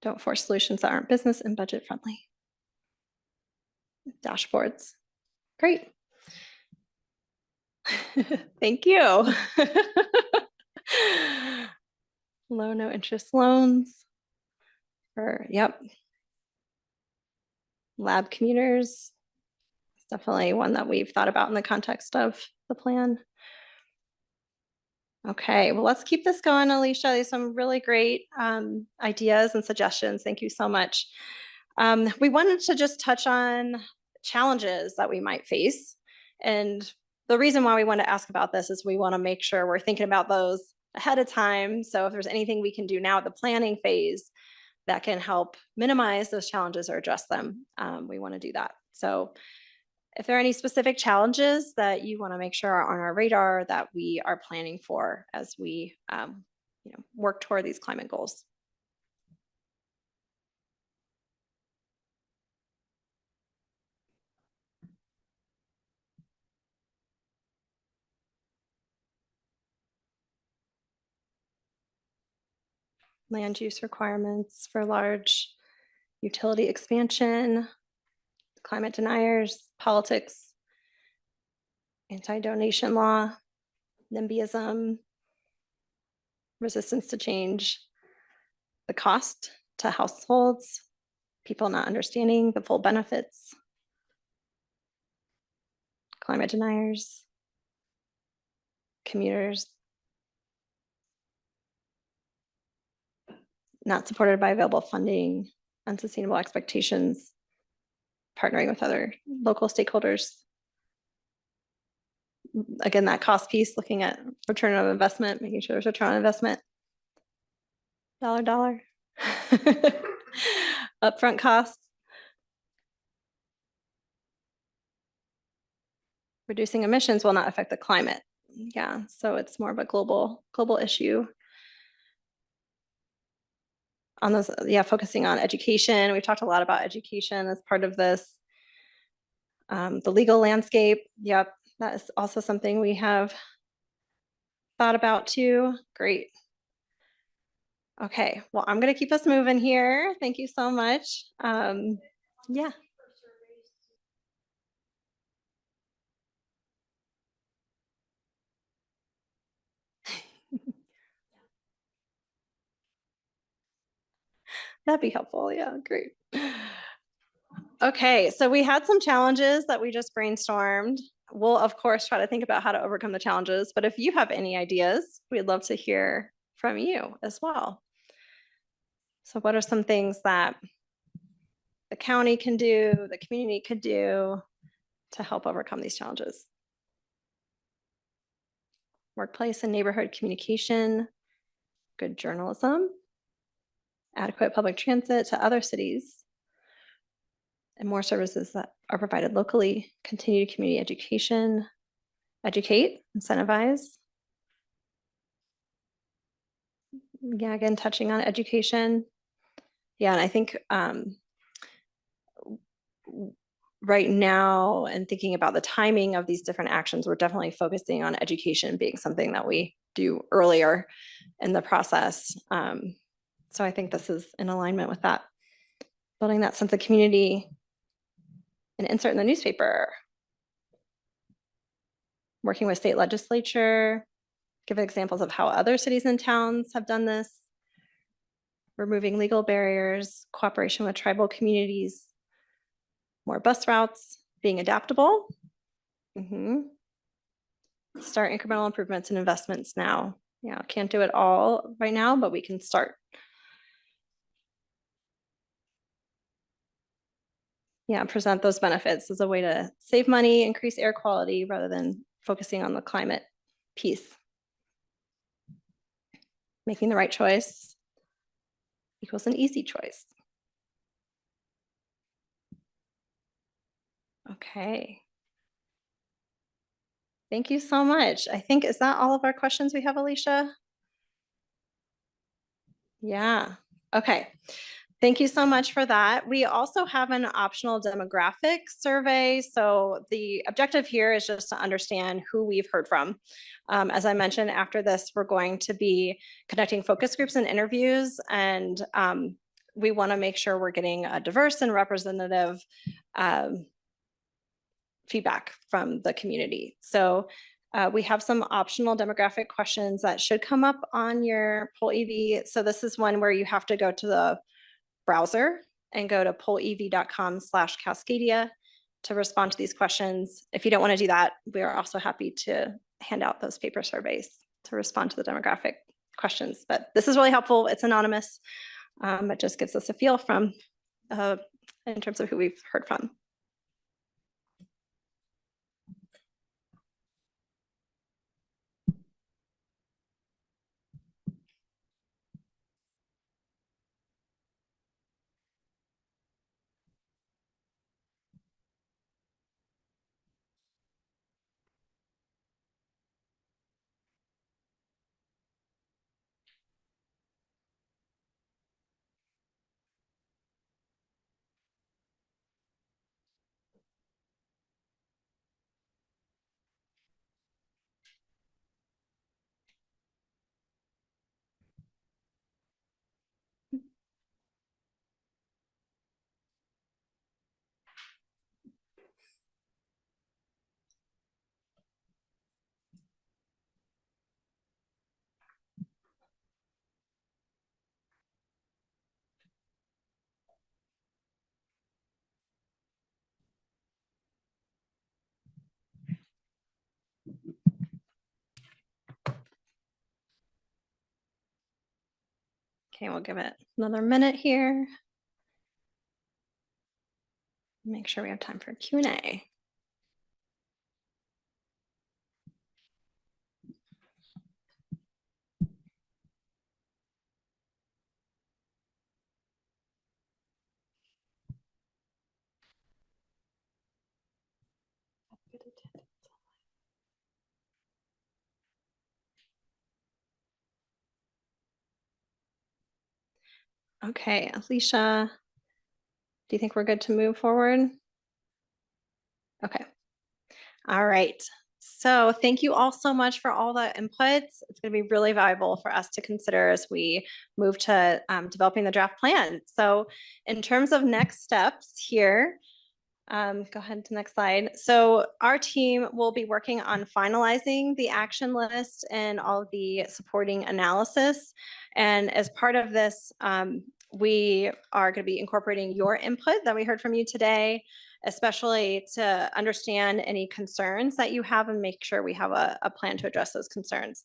B: Don't force solutions that aren't business and budget friendly. Dashboards. Great. Thank you. Low, no interest loans for, yep. Lab commuters. It's definitely one that we've thought about in the context of the plan. Okay, well, let's keep this going, Alicia. There's some really great ideas and suggestions. Thank you so much. We wanted to just touch on challenges that we might face. And the reason why we want to ask about this is we want to make sure we're thinking about those ahead of time. So if there's anything we can do now at the planning phase that can help minimize those challenges or address them, we want to do that. So if there are any specific challenges that you want to make sure are on our radar that we are planning for as we work toward these climate goals. Land use requirements for large utility expansion, climate deniers, politics, anti-donation law, NIMBYism, resistance to change, the cost to households, people not understanding the full benefits, climate deniers, commuters, not supported by available funding, unsustainable expectations, partnering with other local stakeholders. Again, that cost piece, looking at return on investment, making sure there's return on investment. Dollar. Upfront costs. Reducing emissions will not affect the climate. Yeah, so it's more of a global issue. On those, yeah, focusing on education. We've talked a lot about education as part of this. The legal landscape, yep, that is also something we have thought about too. Great. Okay, well, I'm gonna keep us moving here. Thank you so much. Yeah. That'd be helpful. Yeah, great. Okay, so we had some challenges that we just brainstormed. We'll, of course, try to think about how to overcome the challenges, but if you have any ideas, we'd love to hear from you as well. So what are some things that the county can do, the community could do to help overcome these challenges? Workplace and neighborhood communication, good journalism, adequate public transit to other cities, and more services that are provided locally, continued community education, educate, incentivize. Yeah, again, touching on education. Yeah, and I think right now, and thinking about the timing of these different actions, we're definitely focusing on education being something that we do earlier in the process. So I think this is in alignment with that. Building that sense of community, and insert in the newspaper. Working with state legislature, give examples of how other cities and towns have done this. Removing legal barriers, cooperation with tribal communities, more bus routes, being adaptable. Start incremental improvements and investments now. Yeah, can't do it all right now, but we can start. Yeah, present those benefits as a way to save money, increase air quality, rather than focusing on the climate piece. Making the right choice equals an easy choice. Okay. Thank you so much. I think, is that all of our questions we have, Alicia? Yeah. Okay. Thank you so much for that. We also have an optional demographic survey. So the objective here is just to understand who we've heard from. As I mentioned, after this, we're going to be conducting focus groups and interviews, and we want to make sure we're getting a diverse and representative feedback from the community. So we have some optional demographic questions that should come up on your Poll EV. So this is one where you have to go to the browser and go to pollev.com/Cascadia to respond to these questions. If you don't want to do that, we are also happy to hand out those paper surveys to respond to the demographic questions. But this is really helpful. It's anonymous. It just gives us a feel from in terms of who we've heard from. Okay, we'll give it another minute here. Make sure we have time for Q&A. Okay, Alicia, do you think we're good to move forward? Okay. All right. So thank you all so much for all the inputs. It's going to be really valuable for us to consider as we move to developing the draft plan. So in terms of next steps here, go ahead to the next slide. So our team will be working on finalizing the action list and all of the supporting analysis. And as part of this, we are going to be incorporating your input that we heard from you today, especially to understand any concerns that you have and make sure we have a plan to address those concerns.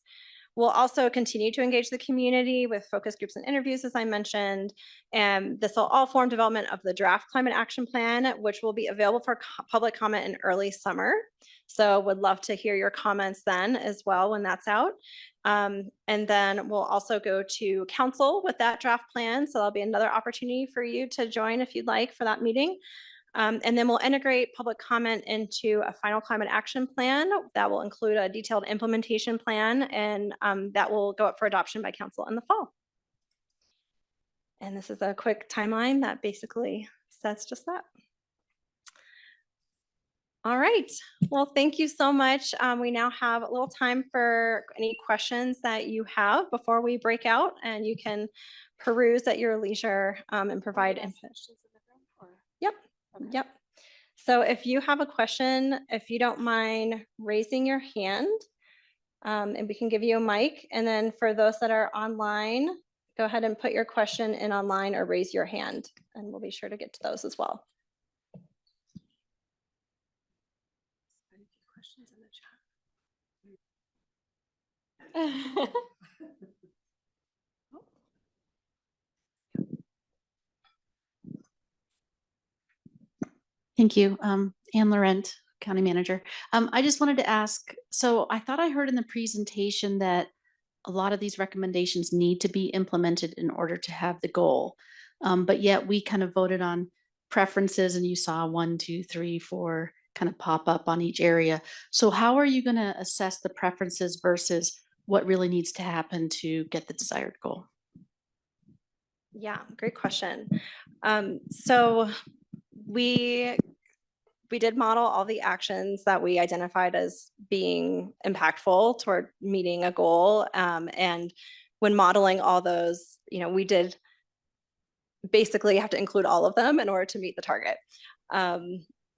B: We'll also continue to engage the community with focus groups and interviews, as I mentioned, and this will all form development of the draft climate action plan, which will be available for public comment in early summer. So would love to hear your comments then as well when that's out. And then we'll also go to council with that draft plan. So there'll be another opportunity for you to join if you'd like for that meeting. And then we'll integrate public comment into a final climate action plan that will include a detailed implementation plan, and that will go up for adoption by council in the fall. And this is a quick timeline that basically says just that. All right. Well, thank you so much. We now have a little time for any questions that you have before we break out, and you can peruse at your leisure and provide input. Yep. Okay. Yep. So if you have a question, if you don't mind raising your hand, and we can give you a mic. And then for those that are online, go ahead and put your question in online or raise your hand, and we'll be sure to get to those as well. Questions in the chat.
C: Thank you. Anne Laurent, County Manager. I just wanted to ask, so I thought I heard in the presentation that a lot of these recommendations need to be implemented in order to have the goal. But yet we kind of voted on preferences and you saw 1, 2, 3, 4 kind of pop up on each area. So how are you going to assess the preferences versus what really needs to happen to get the desired goal?
B: Yeah, great question. So we did model all the actions that we identified as being impactful toward meeting a goal. And when modeling all those, we did basically have to include all of them in order to meet the target.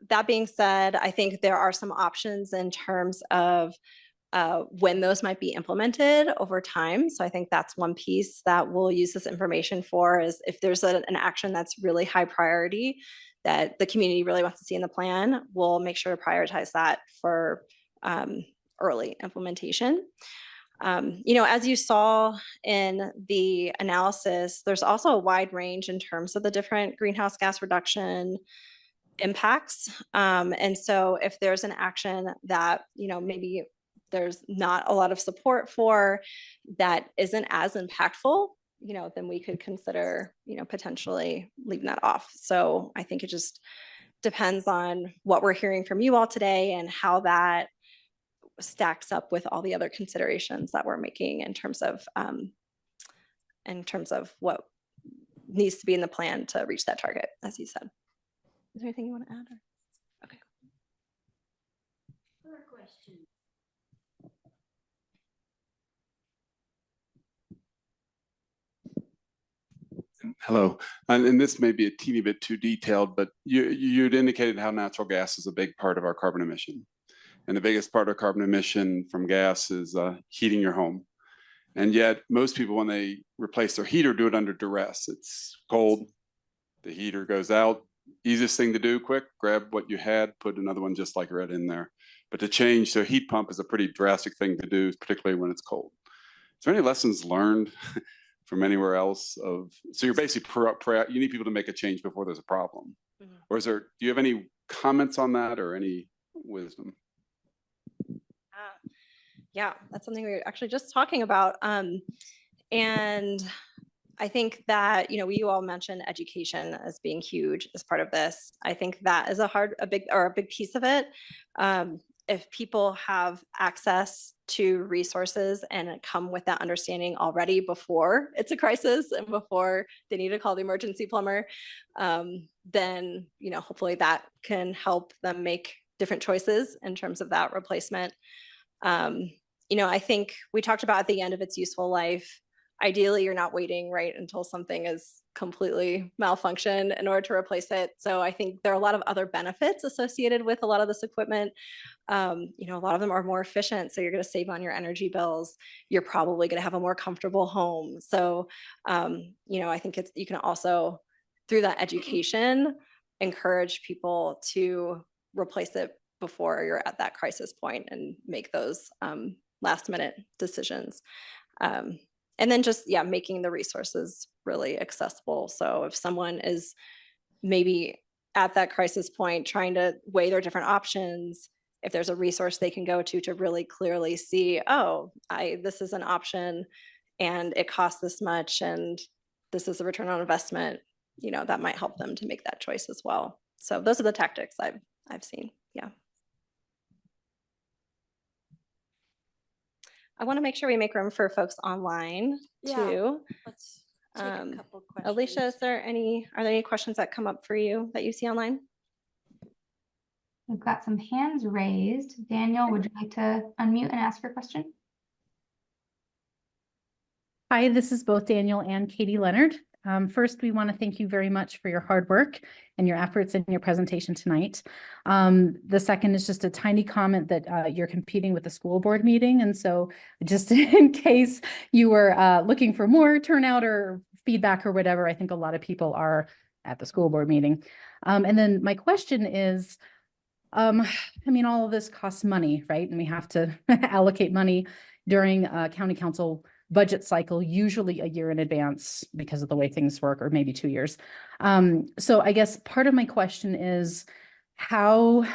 B: That being said, I think there are some options in terms of when those might be implemented over time. So I think that's one piece that we'll use this information for, is if there's an action that's really high priority that the community really wants to see in the plan, we'll make sure to prioritize that for early implementation. As you saw in the analysis, there's also a wide range in terms of the different greenhouse gas reduction impacts. And so if there's an action that, maybe there's not a lot of support for, that isn't as impactful, then we could consider, potentially leaving that off. So I think it just depends on what we're hearing from you all today and how that stacks up with all the other considerations that we're making in terms of what needs to be in the plan to reach that target, as you said. Is there anything you want to add? Okay.
C: Other question.
D: Hello, and this may be a teeny bit too detailed, but you'd indicated how natural gas is a big part of our carbon emission. And the biggest part of carbon emission from gas is heating your home. And yet most people, when they replace their heater, do it under duress. It's cold, the heater goes out. Easiest thing to do, quick, grab what you had, put another one just like it in there. But to change to a heat pump is a pretty drastic thing to do, particularly when it's cold. Is there any lessons learned from anywhere else so you're basically you need people to make a change before there's a problem? Mm-hmm. Or do you have any comments on that or any wisdom?
B: Yeah, that's something we were actually just talking about. And I think that, you all mentioned education as being huge as part of this. I think that is a big piece of it. If people have access to resources and come with that understanding already before it's a crisis and before they need to call the emergency plumber, then, hopefully that can help them make different choices in terms of that replacement. I think we talked about at the end of its useful life, ideally you're not waiting right until something is completely malfunctioned in order to replace it. So I think there are a lot of other benefits associated with a lot of this equipment. A lot of them are more efficient. So you're going to save on your energy bills. You're probably going to have a more comfortable home. So, I think you can also, through that education, encourage people to replace it before you're at that crisis point and make those last minute decisions. And then just, making the resources really accessible. So if someone is maybe at that crisis point trying to weigh their different options, if there's a resource they can go to really clearly see, this is an option and it costs this much and this is a return on investment, that might help them to make that choice as well. So those are the tactics I've seen. Yeah. I want to make sure we make room for folks online too.
C: Let's take a couple questions.
B: Alicia, are there any questions that come up for you that you see online?
E: We've got some hands raised. Daniel, would you like to unmute and ask your question?
F: Hi, this is both Daniel and Katie Leonard. First, we want to thank you very much for your hard work and your efforts in your presentation tonight. The second is just a tiny comment that you're competing with the school board meeting. And so just in case you were looking for more turnout or feedback or whatever, I think a lot of people are at the school board meeting. And then my question is, all of this costs money, right? And we have to allocate money during county council budget cycle, usually a year in advance because of the way things work, or maybe 2 years. So I guess part of my question is how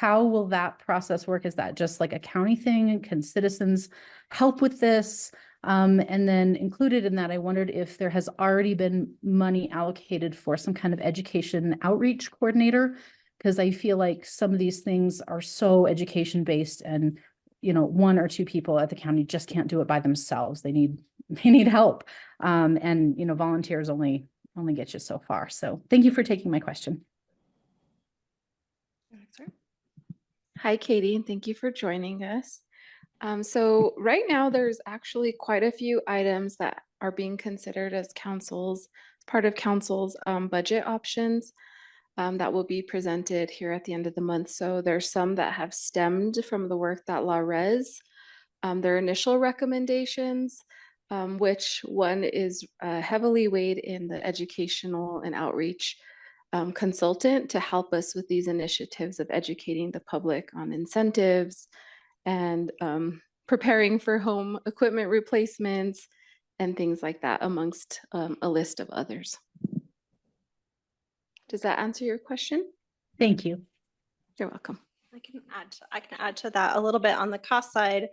F: will that process work? Is that just like a county thing? Can citizens help with this? And then included in that, I wondered if there has already been money allocated for some kind of education outreach coordinator, because I feel like some of these things are so education based, and one or two people at the county just can't do it by themselves. They need help. And volunteers only get you so far. So thank you for taking my question.
A: Hi, Katie, and thank you for joining us. So right now, there's actually quite a few items that are being considered as part of council's budget options that will be presented here at the end of the month. So there's some that have stemmed from the work that La Res, their initial recommendations, which one is heavily weighed in the educational and outreach consultant to help us with these initiatives of educating the public on incentives and preparing for home equipment replacements and things like that, amongst a list of others. Does that answer your question?
F: Thank you.
A: You're welcome.
B: I can add to that a little bit on the cost side.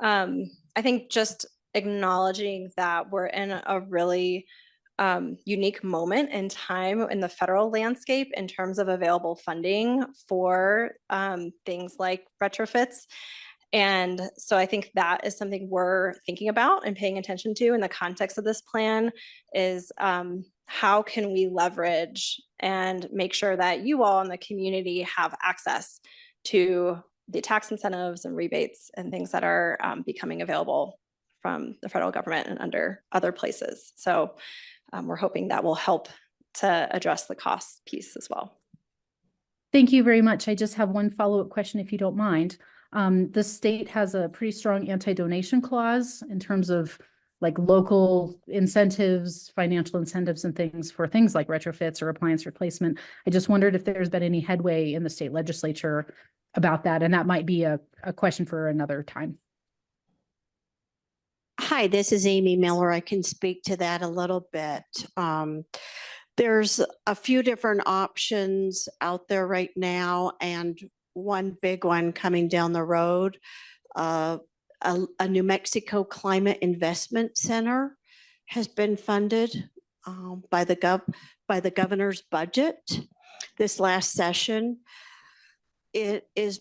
B: I think just acknowledging that we're in a really unique moment in time in the federal landscape in terms of available funding for things like retrofits. And so I think that is something we're thinking about and paying attention to in the context of this plan is how can we leverage and make sure that you all in the community have access to the tax incentives and rebates and things that are becoming available from the federal government and under other places. So we're hoping that will help to address the cost piece as well.
F: Thank you very much. I just have one follow-up question, if you don't mind. The state has a pretty strong anti-donation clause in terms of like local incentives, financial incentives and things for things like retrofits or appliance replacement. I just wondered if there's been any headway in the state legislature about that, and that might be a question for another time.
G: Hi, this is Amy Miller. I can speak to that a little bit. There's a few different options out there right now, and one big one coming down the road. A New Mexico Climate Investment Center has been funded by the governor's budget this last session. It is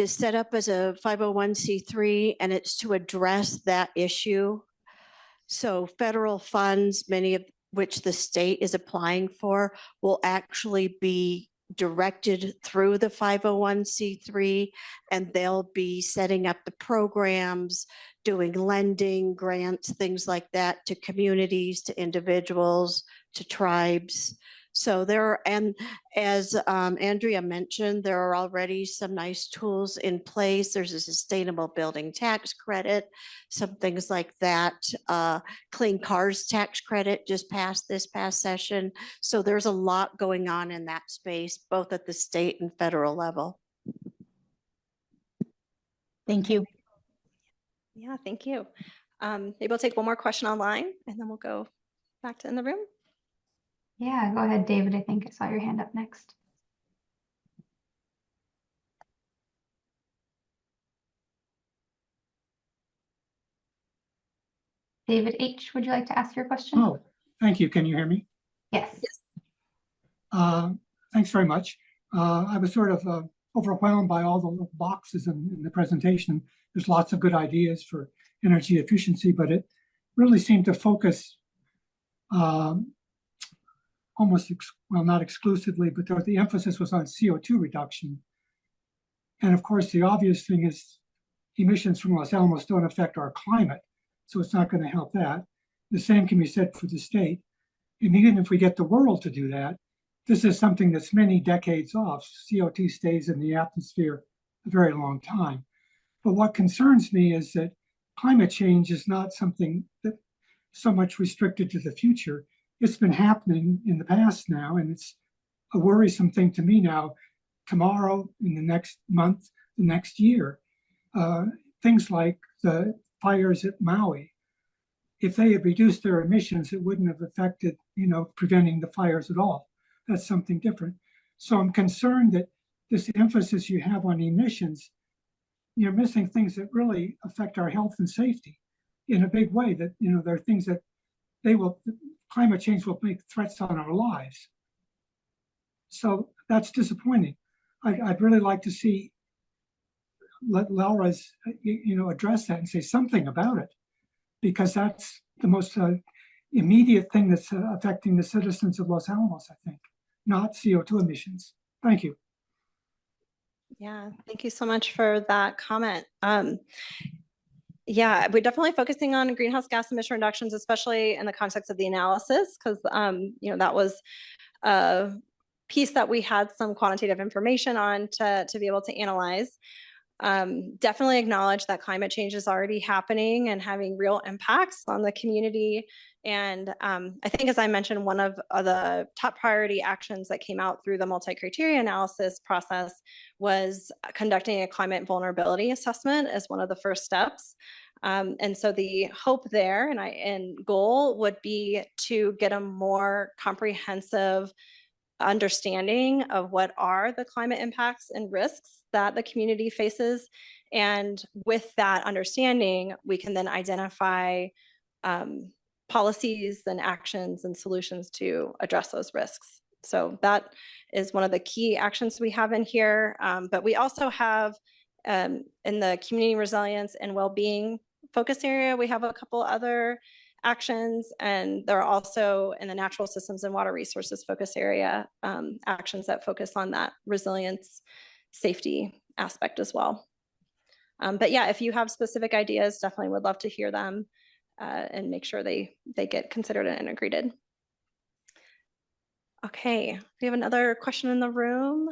G: set up as a 501c3, and it's to address that issue. So federal funds, many of which the state is applying for, will actually be directed through the 501c3, and they'll be setting up the programs, doing lending, grants, things like that to communities, to individuals, to tribes. So and as Andrea mentioned, there are already some nice tools in place. There's a sustainable building tax credit, some things like that. Clean cars tax credit just passed this past session. So there's a lot going on in that space, both at the state and federal level.
F: Thank you.
B: Yeah, thank you. Maybe we'll take one more question online and then we'll go back to in the room.
E: Yeah, go ahead, David. I think I saw your hand up next. David H., would you like to ask your question?
H: Oh, thank you. Can you hear me?
E: Yes.
H: Thanks very much. I was sort of overwhelmed by all the boxes in the presentation. There's lots of good ideas for energy efficiency, but it really seemed to focus well, not exclusively, but the emphasis was on CO2 reduction. And of course, the obvious thing is emissions from Los Alamos don't affect our climate, so it's not going to help that. The same can be said for the state. And even if we get the world to do that, this is something that's many decades off. CO2 stays in the atmosphere a very long time. But what concerns me is that climate change is not something that so much restricted to the future. It's been happening in the past now, and it's a worrisome thing to me now, tomorrow, in the next month, the next year. Things like the fires at Maui. If they had reduced their emissions, it wouldn't have affected, preventing the fires at all. That's something different. So I'm concerned that this emphasis you have on emissions, you're missing things that really affect our health and safety in a big way. That, there are things that climate change will make threats on our lives. So that's disappointing. I'd really like to see Laura's, address that and say something about it, because that's the most immediate thing that's affecting the citizens of Los Alamos, I think, not CO2 emissions. Thank you.
B: Yeah, thank you so much for that comment. Yeah, we're definitely focusing on greenhouse gas emission reductions, especially in the context of the analysis, because that was a piece that we had some quantitative information on to be able to analyze. Definitely acknowledge that climate change is already happening and having real impacts on the community. And I think, as I mentioned, one of the top priority actions that came out through the multi-criteria analysis process was conducting a climate vulnerability assessment as one of the first steps. And so the hope there and goal would be to get a more comprehensive understanding of what are the climate impacts and risks that the community faces. And with that understanding, we can then identify policies and actions and solutions to address those risks. So that is one of the key actions we have in here. But we also have in the community resilience and well-being focus area, we have a couple other actions, and there are also in the natural systems and water resources focus area actions that focus on that resilience safety aspect as well. But yeah, if you have specific ideas, definitely would love to hear them and make sure they get considered and integrated. Okay, we have another question in the room.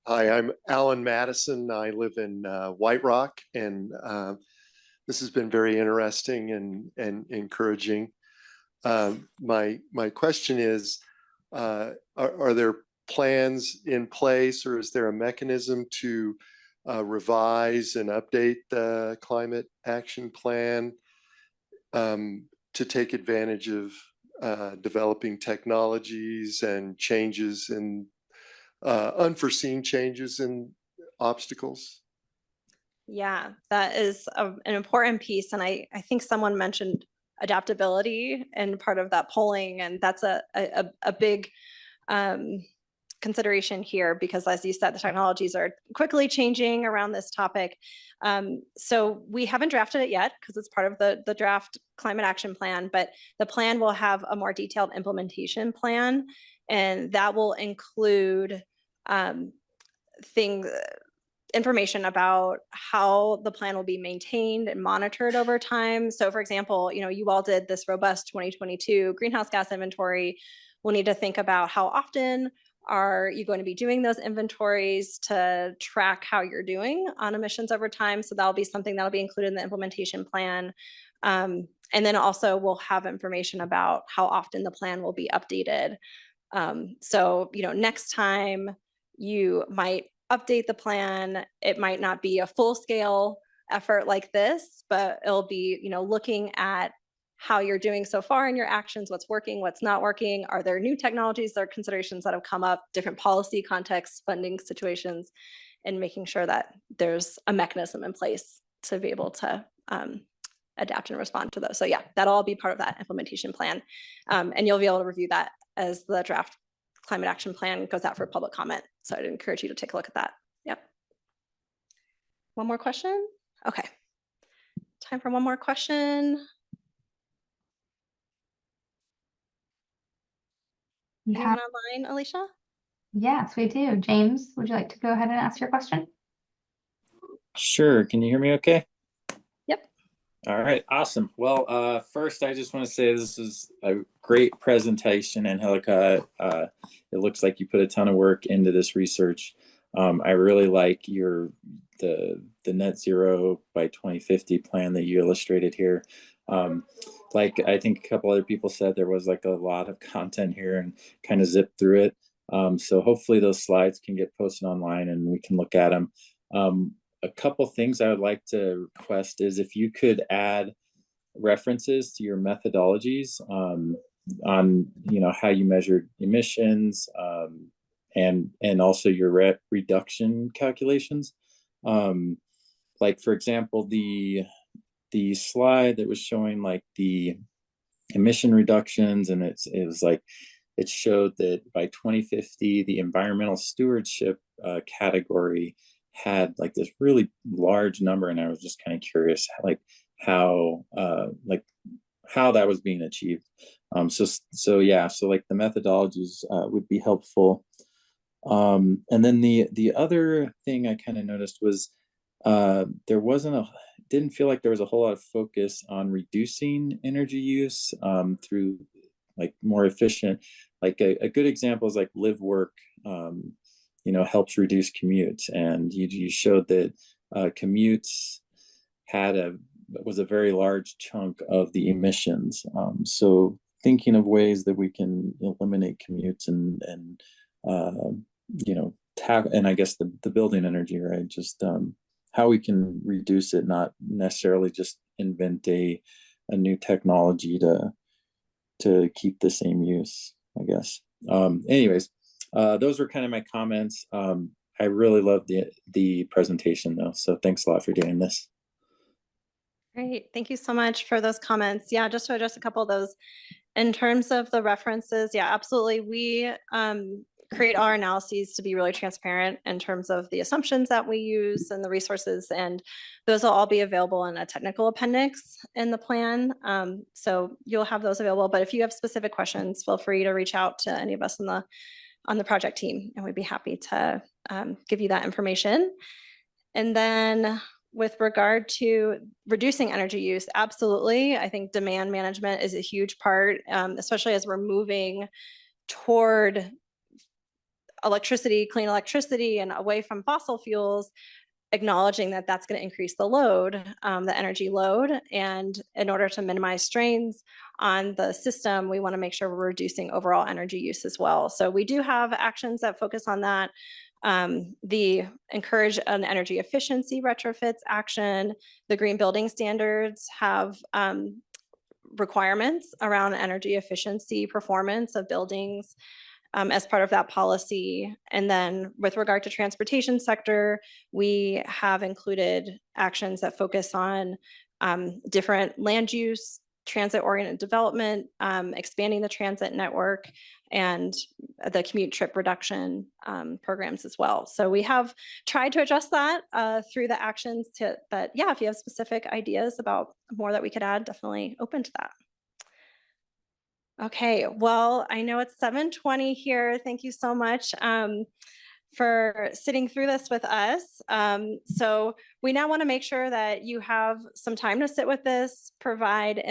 I: Hi, I'm Alan Madison. I live in White Rock, and this has been very interesting and encouraging. My question is, are there plans in place, or is there a mechanism to revise and update the climate action plan to take advantage of developing technologies and changes in unforeseen changes and obstacles?
B: Yeah, that is an important piece. And I think someone mentioned adaptability and part of that polling. And that's a big consideration here, because as you said, the technologies are quickly changing around this topic. So we haven't drafted it yet because it's part of the draft climate action plan, but the plan will have a more detailed implementation plan, and that will include information about how the plan will be maintained and monitored over time. So for example, you all did this robust 2022 greenhouse gas inventory. We'll need to think about how often are you going to be doing those inventories to track how you're doing on emissions over time. So that'll be something that'll be included in the implementation plan. And then also we'll have information about how often the plan will be updated. So, next time you might update the plan, it might not be a full scale effort like this, but it'll be, looking at how you're doing so far in your actions, what's working, what's not working. Are there new technologies or considerations that have come up, different policy contexts, funding situations, and making sure that there's a mechanism in place to be able to adapt and respond to those. So yeah, that'll all be part of that implementation plan. And you'll be able to review that as the draft climate action plan goes out for public comment. So I'd encourage you to take a look at that. Yep. One more question? Okay. Time for one more question. Anyone online, Alicia?
E: Yes, we do. James, would you like to go ahead and ask your question?
J: Sure. Can you hear me okay?
B: Yep.
J: All right. Awesome. Well, first, I just want to say this is a great presentation, Angelica. It looks like you put a ton of work into this research. I really like the net zero by 2050 plan that you illustrated here. Like I think a couple other people said, there was like a lot of content here and kind of zipped through it. So hopefully those slides can get posted online and we can look at them. A couple things I would like to request is if you could add references to your methodologies on how you measured emissions and also your reduction calculations. Like for example, the slide that was showing like the emission reductions, and it was like it showed that by 2050 the environmental stewardship category had like this really large number, and I was just kind of curious like how that was being achieved. So like the methodologies would be helpful. And then the other thing I kind of noticed was didn't feel like there was a whole lot of focus on reducing energy use through like more efficient, like a good example is like live work, helps reduce commutes. And you showed that commutes was a very large chunk of the emissions. So thinking of ways that we can eliminate commutes and I guess the building energy, right? Just how we can reduce it, not necessarily just invent a new technology to keep the same use, I guess. Anyways, those were kind of my comments. I really loved the presentation though. So thanks a lot for doing this.
B: Great. Thank you so much for those comments. Yeah, just to address a couple of those. In terms of the references, yeah, absolutely. We create our analyses to be really transparent in terms of the assumptions that we use and the resources, and those will all be available in a technical appendix in the plan. So you'll have those available, but if you have specific questions, feel free to reach out to any of us on the project team, and we'd be happy to give you that information. And then with regard to reducing energy use, absolutely. I think demand management is a huge part, especially as we're moving toward clean electricity and away from fossil fuels, acknowledging that that's going to increase the load, the energy load. And in order to minimize strains on the system, we want to make sure we're reducing overall energy use as well. So we do have actions that focus on that. The encourage an energy efficiency retrofits action. The green building standards have requirements around energy efficiency performance of buildings as part of that policy. And then with regard to transportation sector, we have included actions that focus on different land use, transit-oriented development, expanding the transit network, and the commute trip reduction programs as well. So we have tried to address that through the actions but yeah, if you have specific ideas about more that we could add, definitely open to that. Okay, well, I know it's 7:20 here. Thank you so much for sitting through this with us. So we now want to make sure that you have some time to sit with this, provide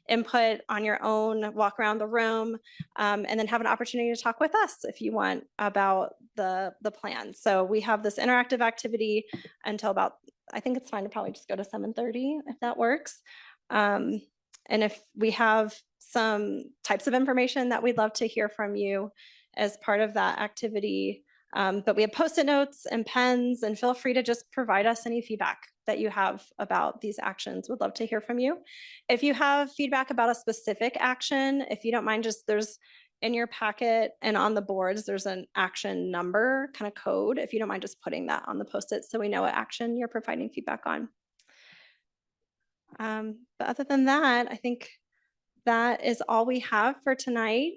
B: input on your own, walk around the room, and then have an opportunity to talk with us if you want about the plan. So we have this interactive activity until about, I think it's fine to probably just go to 7:30 if that works. And if we have some types of information that we'd love to hear from you as part of that activity. But we have Post-it notes and pens, and feel free to just provide us any feedback that you have about these actions. We'd love to hear from you. If you have feedback about a specific action, if you don't mind, there's in your packet and on the boards, there's an action number kind of code. If you don't mind just putting that on the Post-it so we know what action you're providing feedback on. But other than that, I think that is all we have for tonight.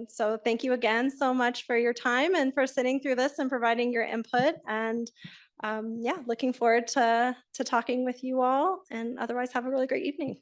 B: So thank you again so much for your time and for sitting through this and providing your input. And yeah, looking forward to talking with you all, and otherwise have a really great evening.